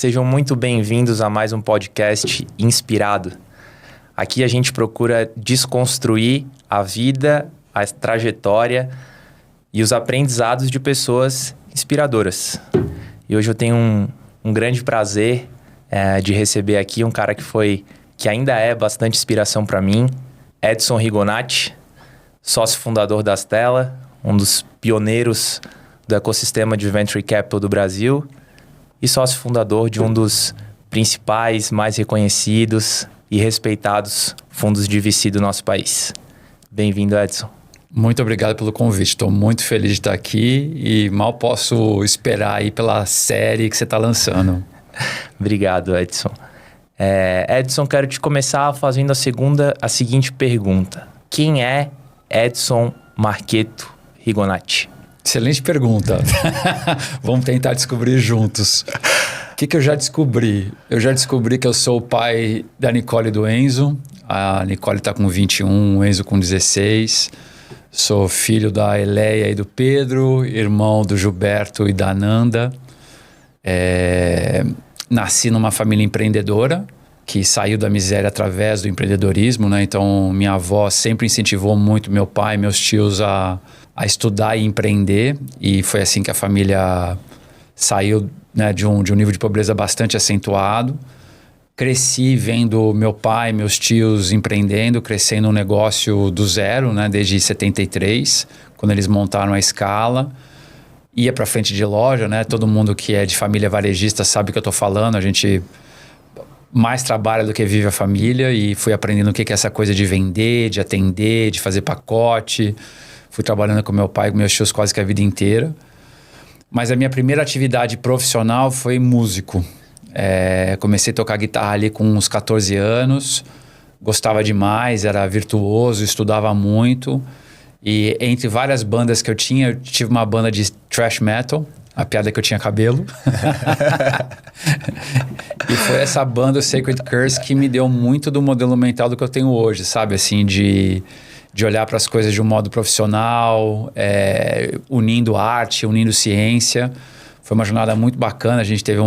Sejam muito bem-vindos a mais um podcast Inspirado. Aqui a gente procura desconstruir a vida, a trajetória e os aprendizados de pessoas inspiradoras. E hoje eu tenho um grande prazer de receber aqui um cara que ainda é bastante inspiração para mim, Edson Rigonati, sócio fundador da Stella, um dos pioneiros do ecossistema de Venture Capital do Brasil e sócio fundador de um dos principais, mais reconhecidos e respeitados fundos de VC do nosso país. Bem-vindo, Edson. Muito obrigado pelo convite. Estou muito feliz de estar aqui e mal posso esperar aí pela série que você está lançando. Obrigado, Edson. Edson, quero te começar fazendo a seguinte pergunta. Quem é Edson Marqueto Rigonati? Excelente pergunta. Vamos tentar descobrir juntos. O que eu já descobri? Eu já descobri que eu sou o pai da Nicole e do Enzo. A Nicole está com 21, o Enzo com 16. Sou filho da Eleia e do Pedro, irmão do Gilberto e da Nanda. Nasci numa família empreendedora que saiu da miséria através do empreendedorismo, né? Então, minha avó sempre incentivou muito meu pai e meus tios a estudar e empreender. E foi assim que a família saiu, né, de um nível de pobreza bastante acentuado. Cresci vendo meu pai e meus tios empreendendo, crescendo um negócio do zero, né, desde 73, quando eles montaram a Scala. Ia para frente de loja, né? Todo mundo que é de família varejista sabe o que eu estou falando. A gente mais trabalha do que vive a família e fui aprendendo o que é essa coisa de vender, de atender, de fazer pacote. Fui trabalhando com meu pai e com meus tios quase que a vida inteira. Mas a minha primeira atividade profissional foi músico. Comecei a tocar guitarra ali com uns 14 anos. Gostava demais, era virtuoso, estudava muito. E entre várias bandas que eu tinha, eu tive uma banda de thrash metal. A piada é que eu tinha cabelo. E foi essa banda, o Sacred Curse, que me deu muito do modelo mental do que eu tenho hoje, sabe? Assim, de olhar para as coisas de um modo profissional, unindo arte, unindo ciência. Foi uma jornada muito bacana. A gente teve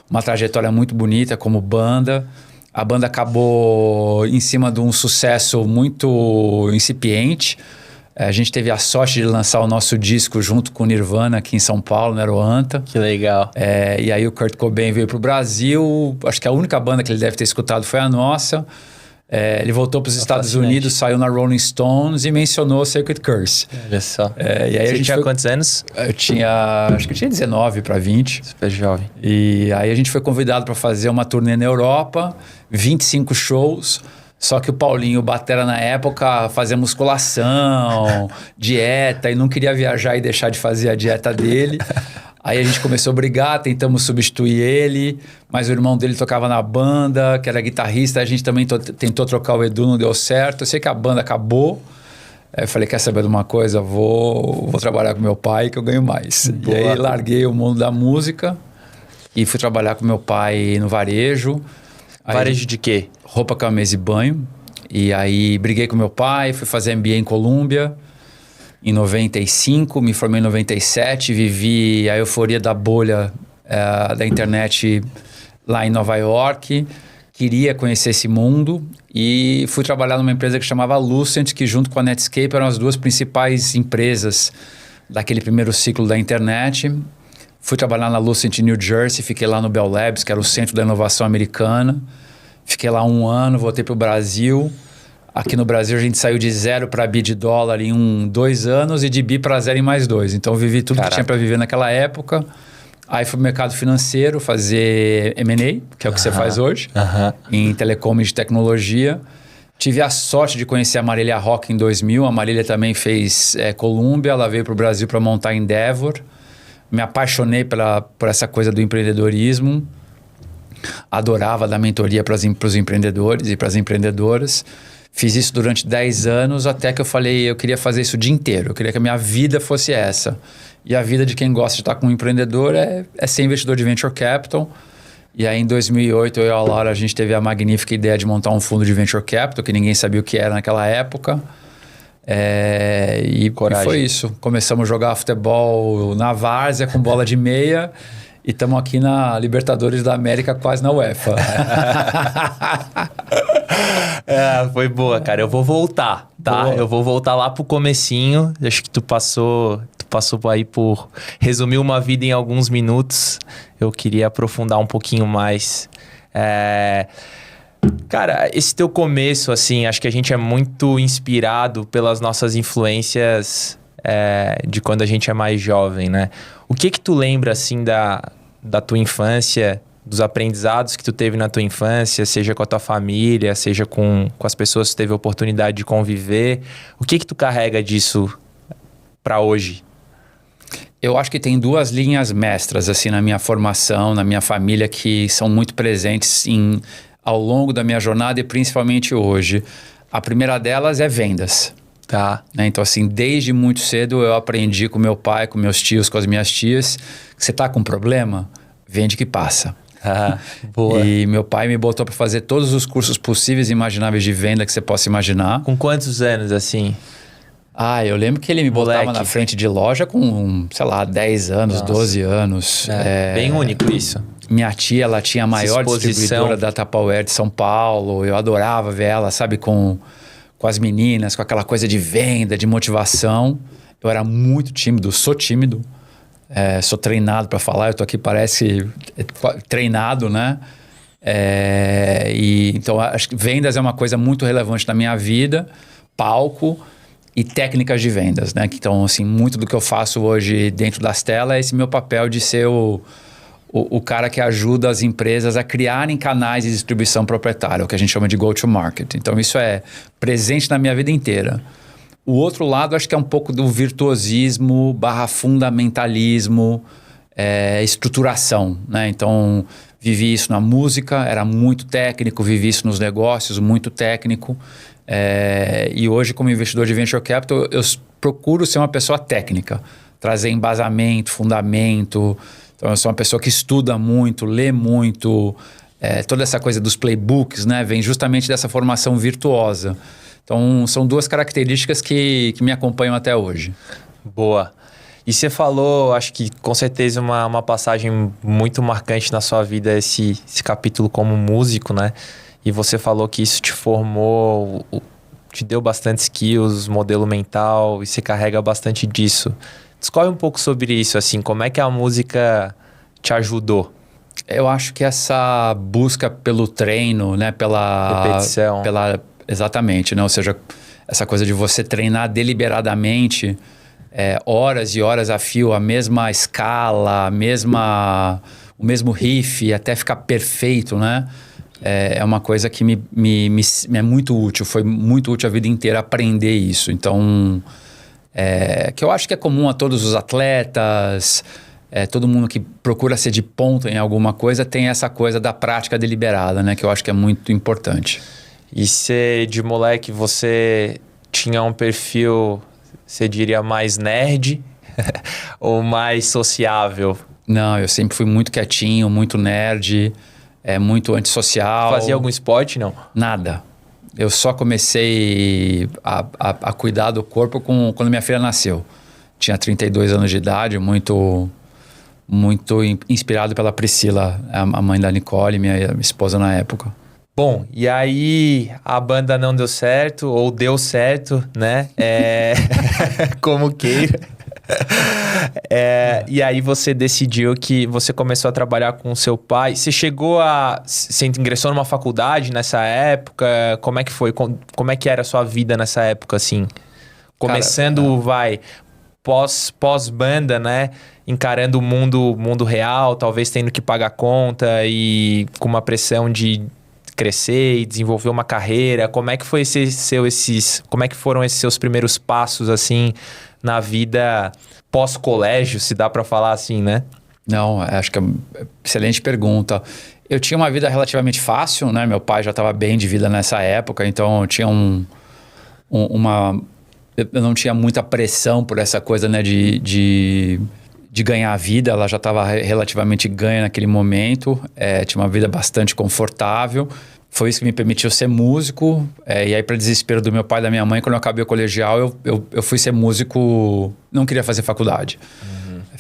uma trajetória muito bonita como banda. A banda acabou em cima de um sucesso muito incipiente. A gente teve a sorte de lançar o nosso disco junto com o Nirvana aqui em São Paulo, no Aeroanta. Que legal. E aí o Kurt Cobain veio para o Brasil. Acho que a única banda que ele deve ter escutado foi a nossa. Ele voltou para os Estados Unidos, saiu na Rolling Stones e mencionou Sacred Curse. Olha só. E aí Você tinha quantos anos? Acho que eu tinha 19 para 20. Super jovem. E aí a gente foi convidado para fazer uma turnê na Europa, 25 shows. Só que o Paulinho, o batera na época, fazia musculação, dieta, e não queria viajar e deixar de fazer a dieta dele. Aí a gente começou a brigar, tentamos substituir ele, mas o irmão dele tocava na banda, que era guitarrista, a gente também tentou trocar o Edu, não deu certo. Eu sei que a banda acabou. Aí eu falei, quer saber de uma coisa? Vou trabalhar com meu pai que eu ganho mais. Boa. E aí larguei o mundo da música e fui trabalhar com meu pai no varejo. Varejo de quê? Roupa, cama, mesa e banho. E aí briguei com meu pai, fui fazer MBA em Colômbia em 95, me formei em 97, vivi a euforia da bolha da internet lá em Nova York. Queria conhecer esse mundo e fui trabalhar numa empresa que chamava Lucent, que junto com a Netscape eram as duas principais empresas daquele primeiro ciclo da internet. Fui trabalhar na Lucent em New Jersey, fiquei lá no Bell Labs, que era o centro da inovação americana. Fiquei lá 1 ano, voltei para o Brasil. Aqui no Brasil a gente saiu de 0 para bi de dólar em 2 anos e de bi para 0 em mais 2. Então eu vivi tudo que tinha para viver naquela época. Aí fui pro mercado financeiro fazer M&A, que é o que você faz hoje, em telecom e de tecnologia. Tive a sorte de conhecer a Marília Roque em 2000. A Marília também fez Colômbia, ela veio para o Brasil para montar Endeavor. Me apaixonei por essa coisa do empreendedorismo. Adorava dar mentoria para os empreendedores e para as empreendedoras. Fiz isso durante 10 anos até que eu falei, eu queria fazer isso o dia inteiro. Eu queria que a minha vida fosse essa. E a vida de quem gosta de estar com um empreendedor é ser investidor de Venture Capital. E aí em 2008, eu e a Laura, a gente teve a magnífica ideia de montar um fundo de Venture Capital, que ninguém sabia o que era naquela época. E foi isso. Começamos a jogar futebol na várzea com bola de meia E estamos aqui na Libertadores da América, quase na UEFA. Foi boa, cara. Eu vou voltar, tá? Boa. Eu vou voltar lá pro comecinho. Acho que tu passou aí por resumir uma vida em alguns minutos. Eu queria aprofundar um pouquinho mais. Cara, esse teu começo, assim, acho que a gente é muito inspirado pelas nossas influências de quando a gente é mais jovem, né? O que tu lembra, assim, da tua infância, dos aprendizados que tu teve na tua infância, seja com a tua família, seja com as pessoas que tu teve a oportunidade de conviver? O que tu carrega disso pra hoje? Eu acho que tem duas linhas mestras, assim, na minha formação, na minha família, que são muito presentes ao longo da minha jornada e principalmente hoje. A primeira delas é vendas. Tá. Então, assim, desde muito cedo eu aprendi com meu pai, com meus tios, com as minhas tias, que você tá com problema, vende que passa. Boa. E meu pai me botou para fazer todos os cursos possíveis e imagináveis de venda que você possa imaginar. Com quantos anos, assim? Eu lembro que ele me botava na frente de loja com, sei lá, 10 anos, Nossa. 12 anos. Bem único isso. Minha tia, ela tinha a maior distribuidora da Tupperware de São Paulo. Eu adorava ver ela, sabe, com as meninas, com aquela coisa de venda, de motivação. Eu era muito tímido, sou tímido. Sou treinado para falar, eu tô aqui, parece treinado, né? Então, acho que vendas é uma coisa muito relevante na minha vida. Palco e técnicas de vendas, né? Então, assim, muito do que eu faço hoje dentro das telas é esse meu papel de ser o cara que ajuda as empresas a criarem canais de distribuição proprietária, o que a gente chama de go-to-market. Então, isso é presente na minha vida inteira. O outro lado, acho que é um pouco do virtuosismo / fundamentalismo, estruturação, né? Então, vivi isso na música, era muito técnico, vivi isso nos negócios, muito técnico. E hoje, como investidor de Venture Capital, eu procuro ser uma pessoa técnica, trazer embasamento, fundamento. Então, eu sou uma pessoa que estuda muito, lê muito. Toda essa coisa dos playbooks, né, vem justamente dessa formação virtuosa. Então, são duas características que me acompanham até hoje. Boa. E você falou, acho que com certeza uma passagem muito marcante na sua vida, esse capítulo como músico, né? E você falou que isso te formou, te deu bastante skills, modelo mental, e você carrega bastante disso. Discorre um pouco sobre isso, assim, como é que a música te ajudou? Eu acho que essa busca pelo treino, né, pela repetição. Exatamente, né? Ou seja, essa coisa de você treinar deliberadamente horas e horas a fio, a mesma escala, o mesmo riff, até ficar perfeito, né? É uma coisa que me é muito útil, foi muito útil a vida inteira aprender isso. Então, que eu acho que é comum a todos os atletas, todo mundo que procura ser de ponta em alguma coisa tem essa coisa da prática deliberada, né? Que eu acho que é muito importante. E de moleque, você tinha um perfil, você diria, mais nerd ou mais sociável? Não, eu sempre fui muito quietinho, muito nerd, muito antissocial. Fazia algum esporte, não? Nada. Eu só comecei a cuidar do corpo quando minha filha nasceu. Tinha 32 anos de idade, muito inspirado pela Priscila, a mãe da Nicole, minha esposa na época. Bom, e aí a banda não deu certo, ou deu certo, né? Como queira. E aí você decidiu que você começou a trabalhar com o seu pai. Você ingressou numa faculdade nessa época? Como é que foi? Como é que era a sua vida nessa época, assim? Começando, pós-banda, né? Encarando o mundo real, talvez tendo que pagar conta e com uma pressão de crescer e desenvolver uma carreira. Como é que foi como é que foram esses seus primeiros passos, assim, na vida pós-colégio, se dá para falar assim, né? Não, acho que é uma excelente pergunta. Eu tinha uma vida relativamente fácil, né? Meu pai já estava bem de vida nessa época, então eu tinha eu não tinha muita pressão por essa coisa, né, de ganhar a vida. Ela já estava relativamente ganha naquele momento, tinha uma vida bastante confortável. Foi isso que me permitiu ser músico. E aí, para desespero do meu pai e da minha mãe, quando eu acabei o colegial, eu fui ser músico, não queria fazer faculdade.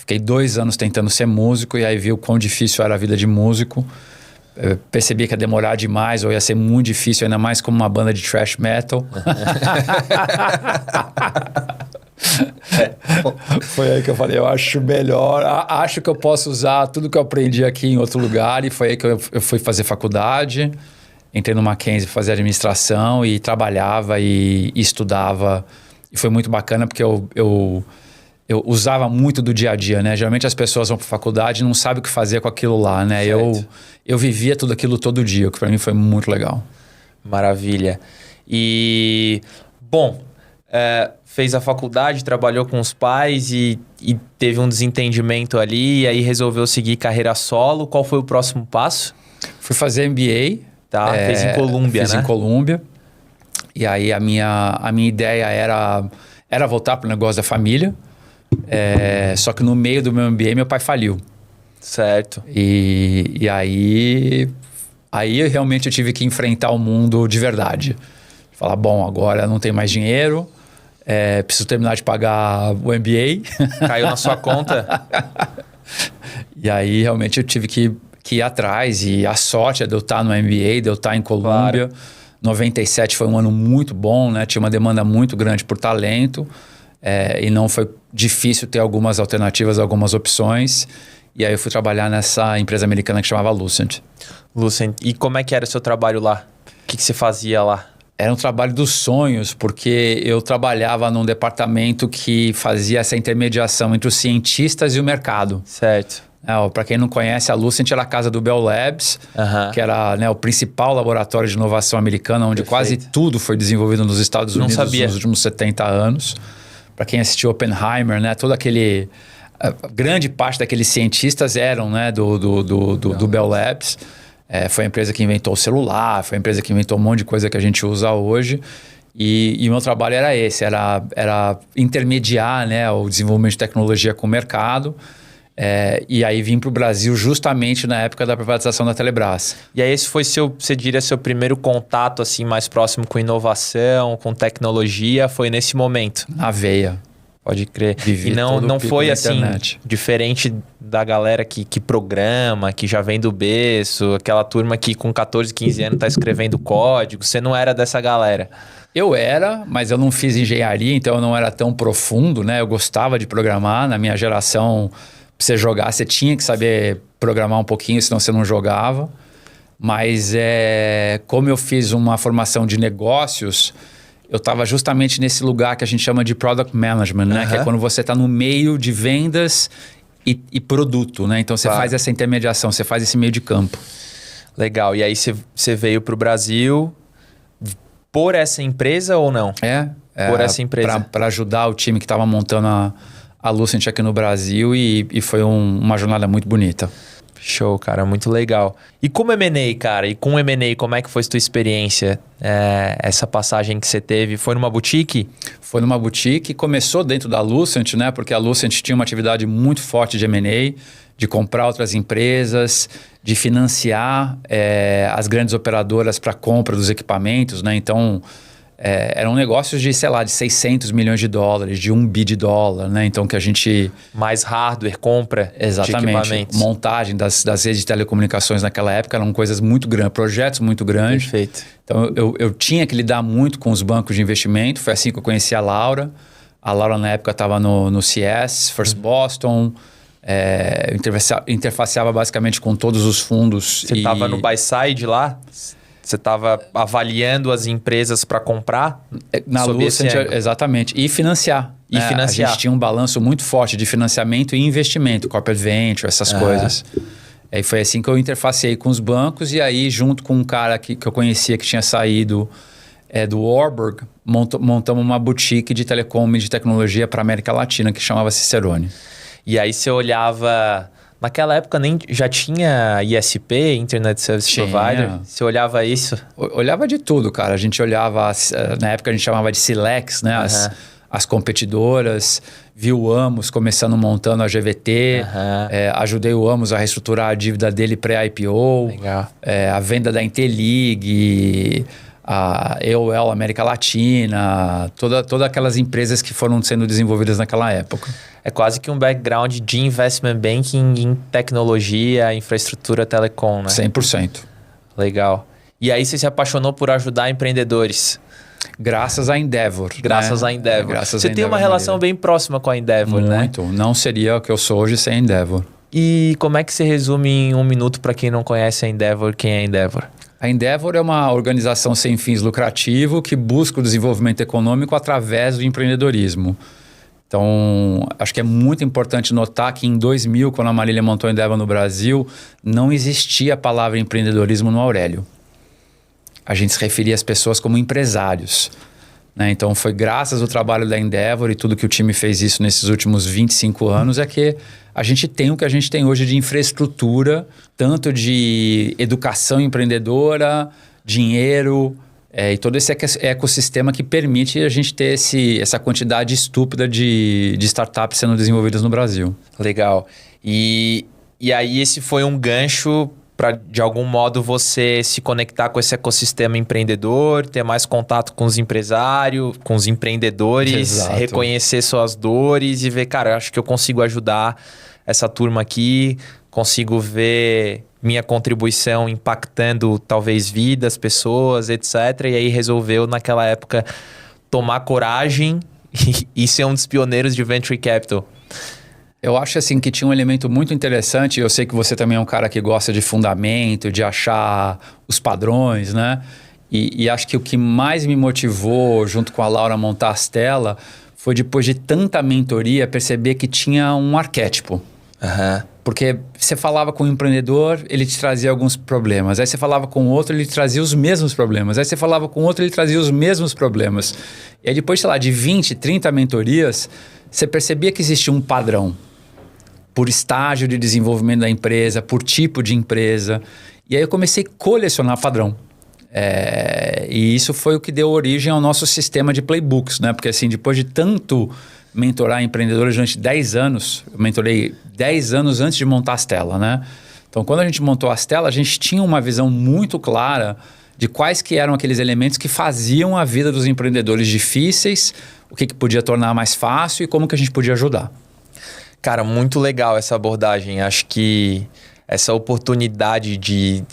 Fiquei 2 anos tentando ser músico e aí vi o quão difícil era a vida de músico. Eu percebi que ia demorar demais ou ia ser muito difícil, ainda mais como uma banda de thrash metal. Foi aí que eu falei, eu acho melhor, acho que eu posso usar tudo que eu aprendi aqui em outro lugar. E foi aí que eu fui fazer faculdade, entrei no Mackenzie para fazer administração e trabalhava e estudava. E foi muito bacana porque eu usava muito do dia a dia, né? Geralmente as pessoas vão para faculdade e não sabem o que fazer com aquilo lá, né? Eu vivia tudo aquilo todo dia, o que para mim foi muito legal. Maravilha. E, bom, fez a faculdade, trabalhou com os pais e teve um desentendimento ali, e aí resolveu seguir carreira solo. Qual foi o próximo passo? Fui fazer MBA. Tá, fez em Colômbia, né? Fiz em Colômbia. E aí a minha ideia era voltar para o negócio da família. Só que no meio do meu MBA, meu pai faliu. Certo. E aí realmente eu tive que enfrentar o mundo de verdade. Falar, bom, agora não tem mais dinheiro, preciso terminar de pagar o MBA. Caiu na sua conta? E aí realmente eu tive que ir atrás. E a sorte é de eu estar no MBA, de eu estar em Colômbia. Claro. 97 foi um ano muito bom, né? Tinha uma demanda muito grande por talento. E não foi difícil ter algumas alternativas, algumas opções. E aí eu fui trabalhar nessa empresa americana que chamava Lucent. Lucent. E como é que era o seu trabalho lá? O que você fazia lá? Era um trabalho dos sonhos, porque eu trabalhava num departamento que fazia essa intermediação entre os cientistas e o mercado. Certo. Para quem não conhece, a Lucent era a casa do Bell Labs, que era, né, o principal laboratório de inovação americana, onde quase tudo foi desenvolvido nos Estados Unidos nos últimos 70 anos. Para quem assistiu Oppenheimer, né, grande parte daqueles cientistas eram, né, do Bell Labs. Foi a empresa que inventou o celular, foi a empresa que inventou um monte de coisa que a gente usa hoje. E o meu trabalho era esse, era intermediar, né, o desenvolvimento de tecnologia com o mercado. E aí vim para o Brasil justamente na época da privatização da Telebrás. E aí esse foi você diria, seu primeiro contato assim mais próximo com inovação, com tecnologia, foi nesse momento? Na veia. Pode crer. Vivi e não foi assim, internet. Diferente da galera que programa, que já vem do berço, aquela turma que com 14, 15 anos está escrevendo código. Você não era dessa galera? Eu era, mas eu não fiz engenharia, então eu não era tão profundo, né? Eu gostava de programar. Na minha geração, pra você jogar, você tinha que saber programar um pouquinho, senão você não jogava. Mas como eu fiz uma formação de negócios, eu estava justamente nesse lugar que a gente chama de Product Management, né? Que é quando você está no meio de vendas e produto, né? Então, você faz essa intermediação, você faz esse meio de campo. Legal. E aí, você veio para o Brasil por essa empresa ou não? Por essa empresa. Para ajudar o time que estava montando a Lucent aqui no Brasil e foi uma jornada muito bonita. Show, cara, muito legal. E como M&A, cara? E com M&A, como é que foi a tua experiência? Essa passagem que você teve, foi numa boutique? Foi numa boutique, começou dentro da Lucent, né? Porque a Lucent tinha uma atividade muito forte de M&A, de comprar outras empresas, de financiar as grandes operadoras para compra dos equipamentos, né? Então, eram negócios de, sei lá, de 600 milhões de dólares, de $1 bilhão, né? Então, que a gente... Mais hardware, compra de equipamentos. Montagem das redes de telecomunicações naquela época eram coisas muito grandes, projetos muito grandes. Perfeito. Então, eu tinha que lidar muito com os bancos de investimento. Foi assim que eu conheci a Laura. A Laura, na época, estava no CS, First Boston. Interfaceava basicamente com todos os fundos. Você estava no buy side lá? Você estava avaliando as empresas para comprar? Na Lucent, exatamente. E financiar. A gente tinha um balanço muito forte de financiamento e investimento, corporate venture, essas coisas. E foi assim que eu interfacei com os bancos. E aí, junto com um cara que eu conhecia que tinha saído do Warburg, montamos uma boutique de telecom e de tecnologia para a América Latina, que chamava Cicerone. E aí você olhava... Naquela época nem já tinha ISP, Internet Service Provider? Você olhava isso? Olhava de tudo, cara. A gente olhava, na época a gente chamava de Silex, né? As competidoras. Vi o Amos começando montando a GVT. Ajudei o Amos a reestruturar a dívida dele pré-IPO. Legal. A venda da Intelig. a AOL América Latina, todas aquelas empresas que foram sendo desenvolvidas naquela época. É quase que um background de investment banking em tecnologia, infraestrutura, telecom, né? 100%. Legal. E aí você se apaixonou por ajudar empreendedores? Graças à Endeavor. Graças à Endeavor. Graças você à tem uma Endeavor relação bem próxima com a Endeavor, né? Muito. Não seria o que eu sou hoje sem a Endeavor. E como é que você resume em um minuto para quem não conhece a Endeavor, quem é a Endeavor? A Endeavor é uma organização sem fins lucrativos que busca o desenvolvimento econômico através do empreendedorismo. Então, acho que é muito importante notar que em 2000, quando a Marília montou a Endeavor no Brasil, não existia a palavra empreendedorismo no Aurélio. A gente se referia às pessoas como empresários, né? Então, foi graças ao trabalho da Endeavor e tudo que o time fez isso nesses últimos 25 anos é que a gente tem o que a gente tem hoje de infraestrutura, tanto de educação empreendedora, dinheiro e todo esse ecossistema que permite a gente ter essa quantidade estúpida de startups sendo desenvolvidas no Brasil. Legal. E aí esse foi um gancho para, de algum modo, você se conectar com esse ecossistema empreendedor, ter mais contato com os empresários, com os empreendedores, Exato. reconhecer suas dores e ver, cara, acho que eu consigo ajudar essa turma aqui, consigo ver minha contribuição impactando talvez vidas, pessoas, etc. E aí resolveu, naquela época, tomar coragem e ser um dos pioneiros de Venture Capital. Eu acho assim que tinha um elemento muito interessante. Eu sei que você também é um cara que gosta de fundamento, de achar os padrões, né? E acho que o que mais me motivou, junto com a Laura, a montar a Astela, foi depois de tanta mentoria, perceber que tinha um arquétipo. Uhum. Porque você falava com um empreendedor, ele te trazia alguns problemas. Aí você falava com outro, ele te trazia os mesmos problemas. Aí você falava com outro, ele trazia os mesmos problemas. E aí depois, sei lá, de 20, 30 mentorias, você percebia que existia um padrão. Por estágio de desenvolvimento da empresa, por tipo de empresa. E aí eu comecei a colecionar padrão. E isso foi o que deu origem ao nosso sistema de playbooks, né? Porque assim, depois de tanto mentorar empreendedores durante 10 anos, eu mentorei 10 anos antes de montar a Astela, né? Então, quando a gente montou a Astela, a gente tinha uma visão muito clara de quais que eram aqueles elementos que faziam a vida dos empreendedores difíceis, o que podia tornar mais fácil e como que a gente podia ajudar. Cara, muito legal essa abordagem. Acho que essa oportunidade de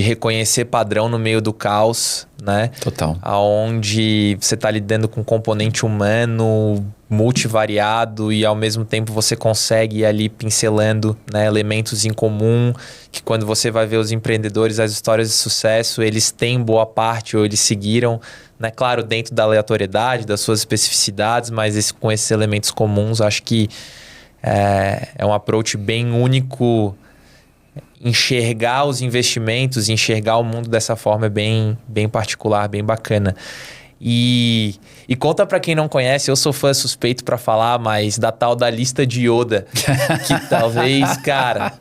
reconhecer padrão no meio do caos, né? Total. Onde você está lidando com um componente humano multivariado e ao mesmo tempo você consegue ir ali pincelando, né, elementos em comum, que quando você vai ver os empreendedores, as histórias de sucesso, eles têm boa parte ou eles seguiram, né? Claro, dentro da aleatoriedade, das suas especificidades, mas com esses elementos comuns, acho que é um approach bem único. Enxergar os investimentos, enxergar o mundo dessa forma é bem particular, bem bacana. E conta pra quem não conhece, eu sou fã suspeito pra falar, mas da tal da lista de Yoda, que talvez, cara,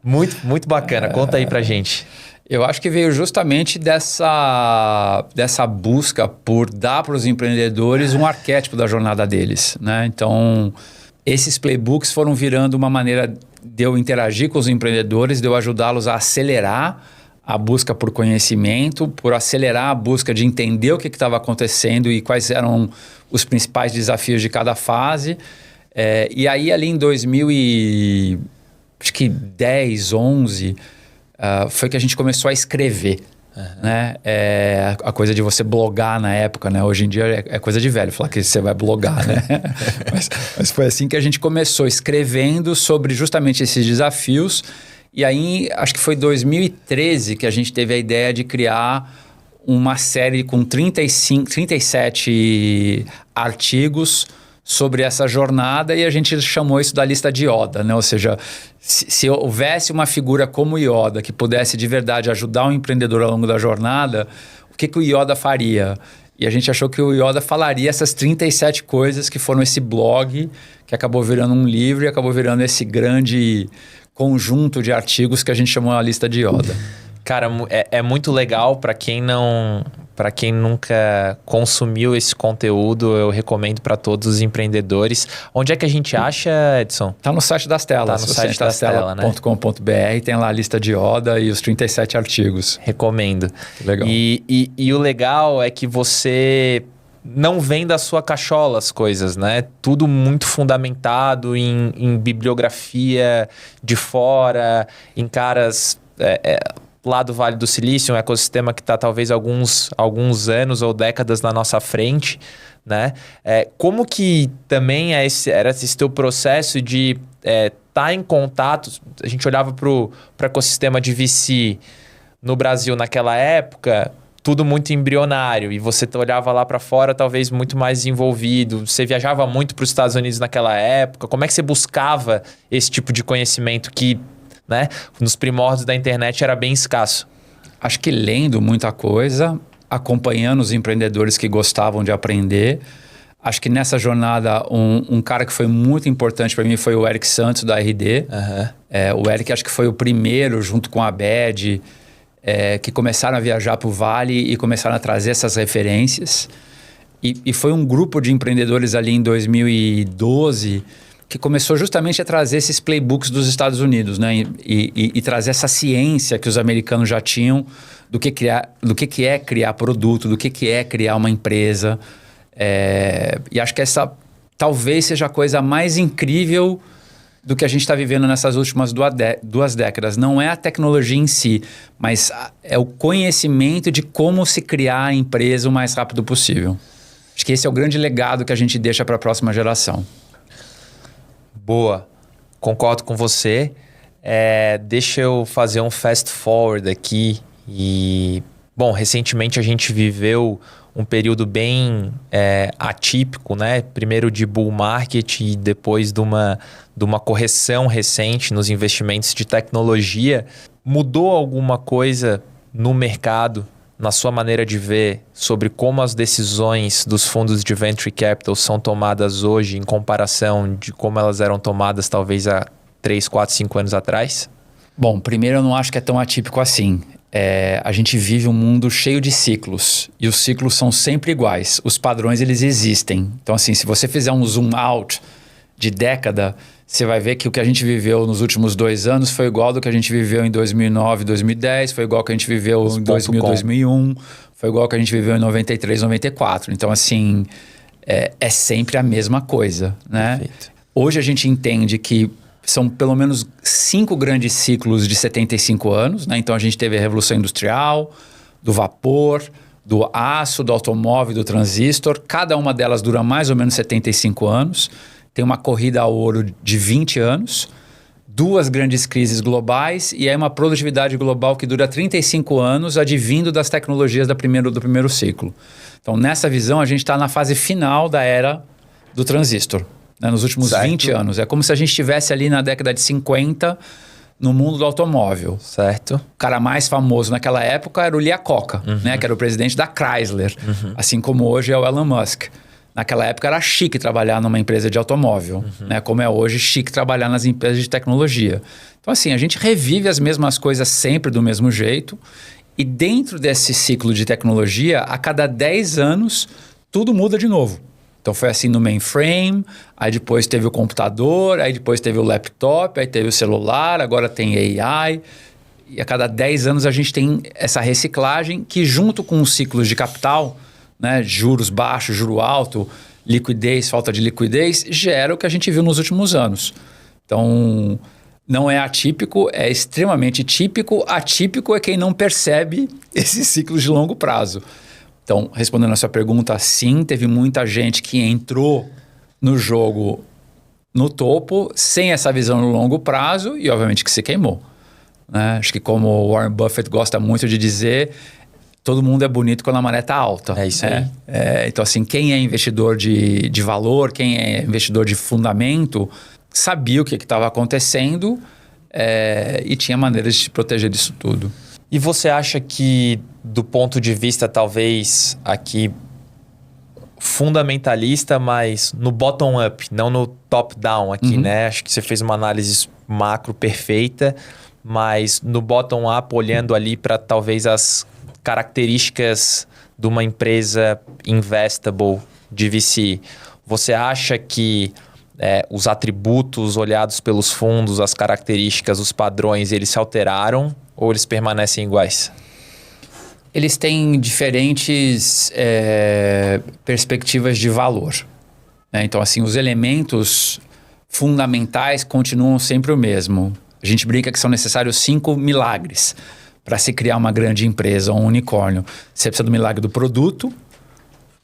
muito bacana. Conta aí pra gente. Eu acho que veio justamente dessa busca por dar para os empreendedores um arquétipo da jornada deles, né? Então, esses playbooks foram virando uma maneira de eu interagir com os empreendedores, de eu ajudá-los a acelerar a busca por conhecimento, por acelerar a busca de entender o que estava acontecendo e quais eram os principais desafios de cada fase. E aí, ali em 2010, 11, foi que a gente começou a escrever. Uhum. Né? A coisa de você blogar na época, né? Hoje em dia é coisa de velho falar que você vai blogar, né? mas foi assim que a gente começou, escrevendo sobre justamente esses desafios. E aí, acho que foi 2013 que a gente teve a ideia de criar uma série com 37 artigos sobre essa jornada, e a gente chamou isso da lista de Yoda, né? Ou seja, se houvesse uma figura como Yoda que pudesse de verdade ajudar um empreendedor ao longo da jornada, o que o Yoda faria? E a gente achou que o Yoda falaria essas 37 coisas que foram esse blog, que acabou virando um livro e acabou virando esse grande conjunto de artigos que a gente chamou a lista de Yoda. Cara, é muito legal para quem não Para quem nunca consumiu esse conteúdo, eu recomendo para todos os empreendedores. Onde é que a gente acha, Edson? Tá no site das telas. Tá no site das telas, né? .com.br, tem lá a lista de Oda e os 37 artigos. Recomendo. Legal. E o legal é que você não vem da sua cachola as coisas, né? Tudo muito fundamentado em bibliografia de fora, em caras... lá do Vale do Silício, um ecossistema que está talvez alguns anos ou décadas na nossa frente, né? Como que também era esse teu processo de estar em contato? A gente olhava para o ecossistema de VC no Brasil naquela época, tudo muito embrionário, e você olhava lá para fora talvez muito mais envolvido. Você viajava muito para os Estados Unidos naquela época. Como é que você buscava esse tipo de conhecimento que... né? Nos primórdios da internet era bem escasso. Acho que lendo muita coisa, acompanhando os empreendedores que gostavam de aprender. Acho que nessa jornada, um cara que foi muito importante para mim foi o Eric Santos, da RD. O Eric acho que foi o primeiro, junto com a Bed, que começaram a viajar para o Vale e começaram a trazer essas referências. E foi um grupo de empreendedores ali em 2012... que começou justamente a trazer esses playbooks dos Estados Unidos, né? E trazer essa ciência que os americanos já tinham do que é criar produto, do que é criar uma empresa. E acho que essa talvez seja a coisa mais incrível do que a gente está vivendo nessas últimas duas décadas. Não é a tecnologia em si, mas é o conhecimento de como se criar a empresa o mais rápido possível. Acho que esse é o grande legado que a gente deixa para a próxima geração. Boa, concordo com você. Deixa eu fazer um fast forward aqui. Bom, recentemente a gente viveu um período bem atípico, né? Primeiro de bull market e depois de uma correção recente nos investimentos de tecnologia. Mudou alguma coisa no mercado, na sua maneira de ver, sobre como as decisões dos fundos de venture capital são tomadas hoje em comparação de como elas eram tomadas talvez há 3, 4, 5 anos atrás? Bom, primeiro eu não acho que é tão atípico assim. A gente vive um mundo cheio de ciclos e os ciclos são sempre iguais. Os padrões, eles existem. Então, assim, se você fizer um zoom out de década, você vai ver que o que a gente viveu nos últimos 2 anos foi igual do que a gente viveu em 2009, 2010, foi igual que a gente viveu em 2000, 2001, foi igual que a gente viveu em 93, 94. Então, assim, é sempre a mesma coisa, né? Perfeito. Hoje a gente entende que são pelo menos 5 grandes ciclos de 75 anos, né? Então, a gente teve a Revolução Industrial, do vapor, do aço, do automóvel, do transistor. Cada uma delas dura mais ou menos 75 anos. Tem uma corrida ao ouro de 20 anos, 2 grandes crises globais e aí uma produtividade global que dura 35 anos, advindo das tecnologias do primeiro ciclo. Então, nessa visão, a gente está na fase final da era do transistor, né? Nos últimos 20 anos. É como se a gente estivesse ali na década de 50 no mundo do automóvel. Certo. O cara mais famoso naquela época era o Lee Iacocca, né? Que era o presidente da Chrysler, assim como hoje é o Elon Musk. Naquela época era chique trabalhar numa empresa de automóvel, né? Como é hoje chique trabalhar nas empresas de tecnologia. Então, assim, a gente revive as mesmas coisas sempre do mesmo jeito e dentro desse ciclo de tecnologia, a cada 10 anos, tudo muda de novo. Então, foi assim no mainframe, aí depois teve o computador, aí depois teve o laptop, aí teve o celular, agora tem AI. E a cada 10 anos a gente tem essa reciclagem que junto com os ciclos de capital, né, juros baixos, juro alto, liquidez, falta de liquidez, gera o que a gente viu nos últimos anos. Então, não é atípico, é extremamente típico. Atípico é quem não percebe esses ciclos de longo prazo. Então, respondendo a sua pergunta, sim, teve muita gente que entrou no jogo no topo, sem essa visão no longo prazo e, obviamente, que se queimou, né? Acho que como o Warren Buffett gosta muito de dizer... Todo mundo é bonito quando a maré está alta. É isso aí. Então, assim, quem é investidor de valor, quem é investidor de fundamento, sabia o que estava acontecendo e tinha maneiras de se proteger disso tudo. E você acha que, do ponto de vista, talvez, aqui, fundamentalista, mas no bottom-up, não no top-down aqui, né? Acho que você fez uma análise macro perfeita, mas no bottom-up, olhando ali para talvez as características de uma empresa investable de VC, você acha que os atributos olhados pelos fundos, as características, os padrões, eles se alteraram ou eles permanecem iguais? Eles têm diferentes perspectivas de valor, né? Então, assim, os elementos fundamentais continuam sempre o mesmo. A gente brinca que são necessários 5 milagres para se criar uma grande empresa, um unicórnio. Você precisa do milagre do produto,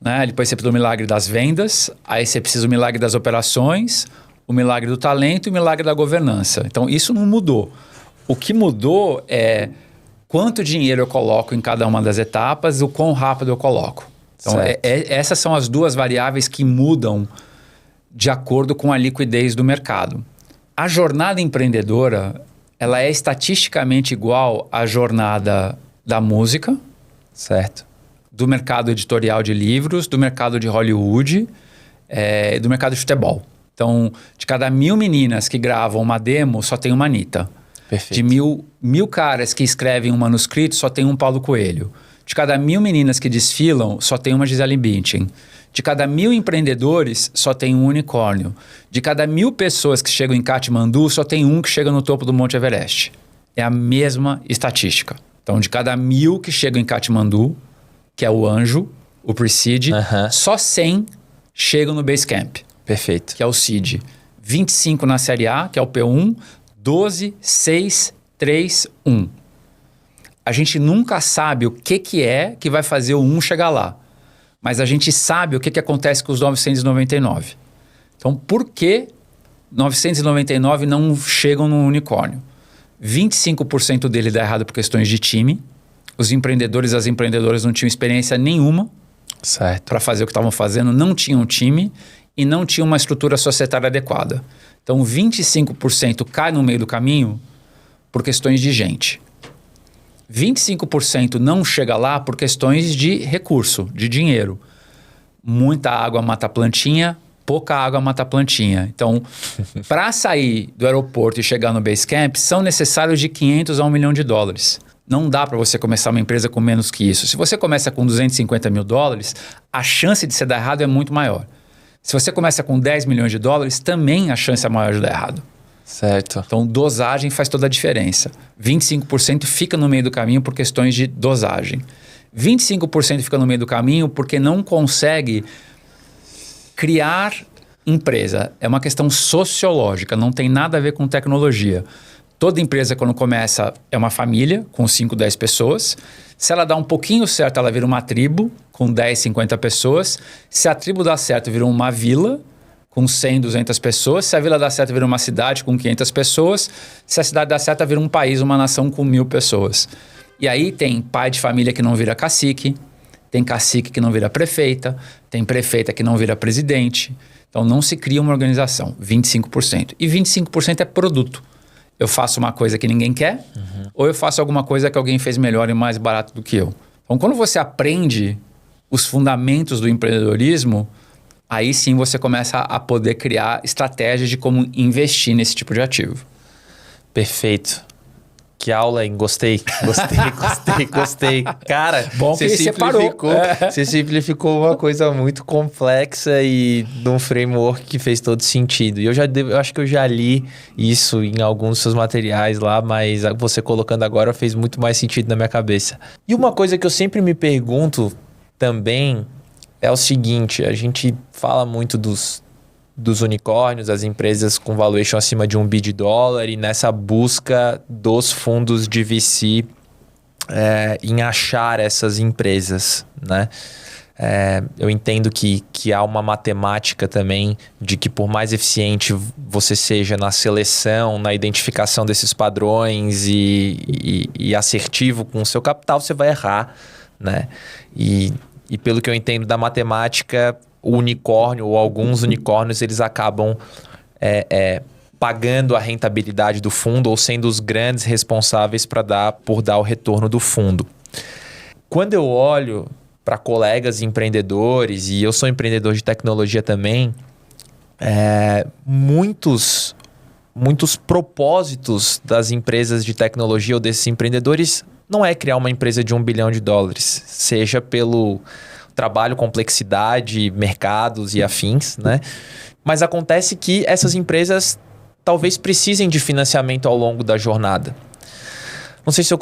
né? Depois você precisa do milagre das vendas, aí você precisa do milagre das operações, o milagre do talento e o milagre da governança. Então, isso não mudou. O que mudou é quanto dinheiro eu coloco em cada uma das etapas e o quão rápido eu coloco. Então, essas são as duas variáveis que mudam de acordo com a liquidez do mercado. A jornada empreendedora, ela é estatisticamente igual à jornada da música, certo, do mercado editorial de livros, do mercado de Hollywood, do mercado de futebol. Então, de cada 1000 meninas que gravam uma demo, só tem uma Anitta. Perfeito. De mil caras que escrevem um manuscrito, só tem um Paulo Coelho. De cada 1000 meninas que desfilam, só tem uma Gisele Bündchen. De cada 1000 empreendedores, só tem um unicórnio. De cada 1000 pessoas que chegam em Katmandu, só tem um que chega no topo do Monte Everest. É a mesma estatística. Então, de cada 1000 que chegam em Katmandu, que é o anjo, o pre-seed, só 100 chegam no Basecamp. Perfeito. Que é o seed. 25 na série A, que é o P1, 12, 6, 3, 1. A gente nunca sabe o que é que vai fazer o 1 chegar lá. Mas a gente sabe o que acontece com os 999. Então, por que 999 não chegam no unicórnio? 25% dele dá errado por questões de time. Os empreendedores e as empreendedoras não tinham experiência nenhuma para fazer o que estavam fazendo, não tinham time e não tinham uma estrutura societária adequada. Então, 25% cai no meio do caminho por questões de gente. 25% não chega lá por questões de recurso, de dinheiro. Muita água mata a plantinha, pouca água mata a plantinha. Então, para sair do aeroporto e chegar no Basecamp, são necessários de 500 a $1 milhão. Não dá para você começar uma empresa com menos que isso. Se você começa com $250 mil, a chance de você dar errado é muito maior. Se você começa com $10 milhões, também a chance é maior de dar errado. Certo. Então, dosagem faz toda a diferença. 25% fica no meio do caminho por questões de dosagem. 25% fica no meio do caminho porque não consegue criar empresa. É uma questão sociológica, não tem nada a ver com tecnologia. Toda empresa, quando começa, é uma família com 5, 10 pessoas. Se ela dá um pouquinho certo, ela vira uma tribo com 10, 50 pessoas. Se a tribo dá certo, vira uma vila com 100, 200 pessoas. Se a vila dá certo, vira uma cidade com 500 pessoas. Se a cidade dá certo, vira um país, uma nação com 1000 pessoas. E aí tem pai de família que não vira cacique, tem cacique que não vira prefeita, tem prefeita que não vira presidente. Então não se cria uma organização, 25%. E 25% é produto. Eu faço uma coisa que ninguém quer, ou eu faço alguma coisa que alguém fez melhor e mais barato do que eu. Então, quando você aprende os fundamentos do empreendedorismo, aí sim você começa a poder criar estratégias de como investir nesse tipo de ativo. Perfeito. Que aula, hein? Gostei. Cara, bom que você simplificou uma coisa muito complexa e de um framework que fez todo sentido. E eu acho que eu já li isso em alguns dos seus materiais lá, mas você colocando agora fez muito mais sentido na minha cabeça. E uma coisa que eu sempre me pergunto também é o seguinte, a gente fala muito dos unicórnios, as empresas com valuation acima de $1 bilhão e nessa busca dos fundos de VC em achar essas empresas, né? Eu entendo que há uma matemática também de que por mais eficiente você seja na seleção, na identificação desses padrões e assertivo com o seu capital, você vai errar, né? E pelo que eu entendo da matemática, o unicórnio ou alguns unicórnios, eles acabam pagando a rentabilidade do fundo ou sendo os grandes responsáveis por dar o retorno do fundo. Quando eu olho para colegas empreendedores, e eu sou empreendedor de tecnologia também, muitos propósitos das empresas de tecnologia ou desses empreendedores não é criar uma empresa de $1 bilhão, seja pelo trabalho, complexidade, mercados e afins, né? Mas acontece que essas empresas talvez precisem de financiamento ao longo da jornada. Não sei se eu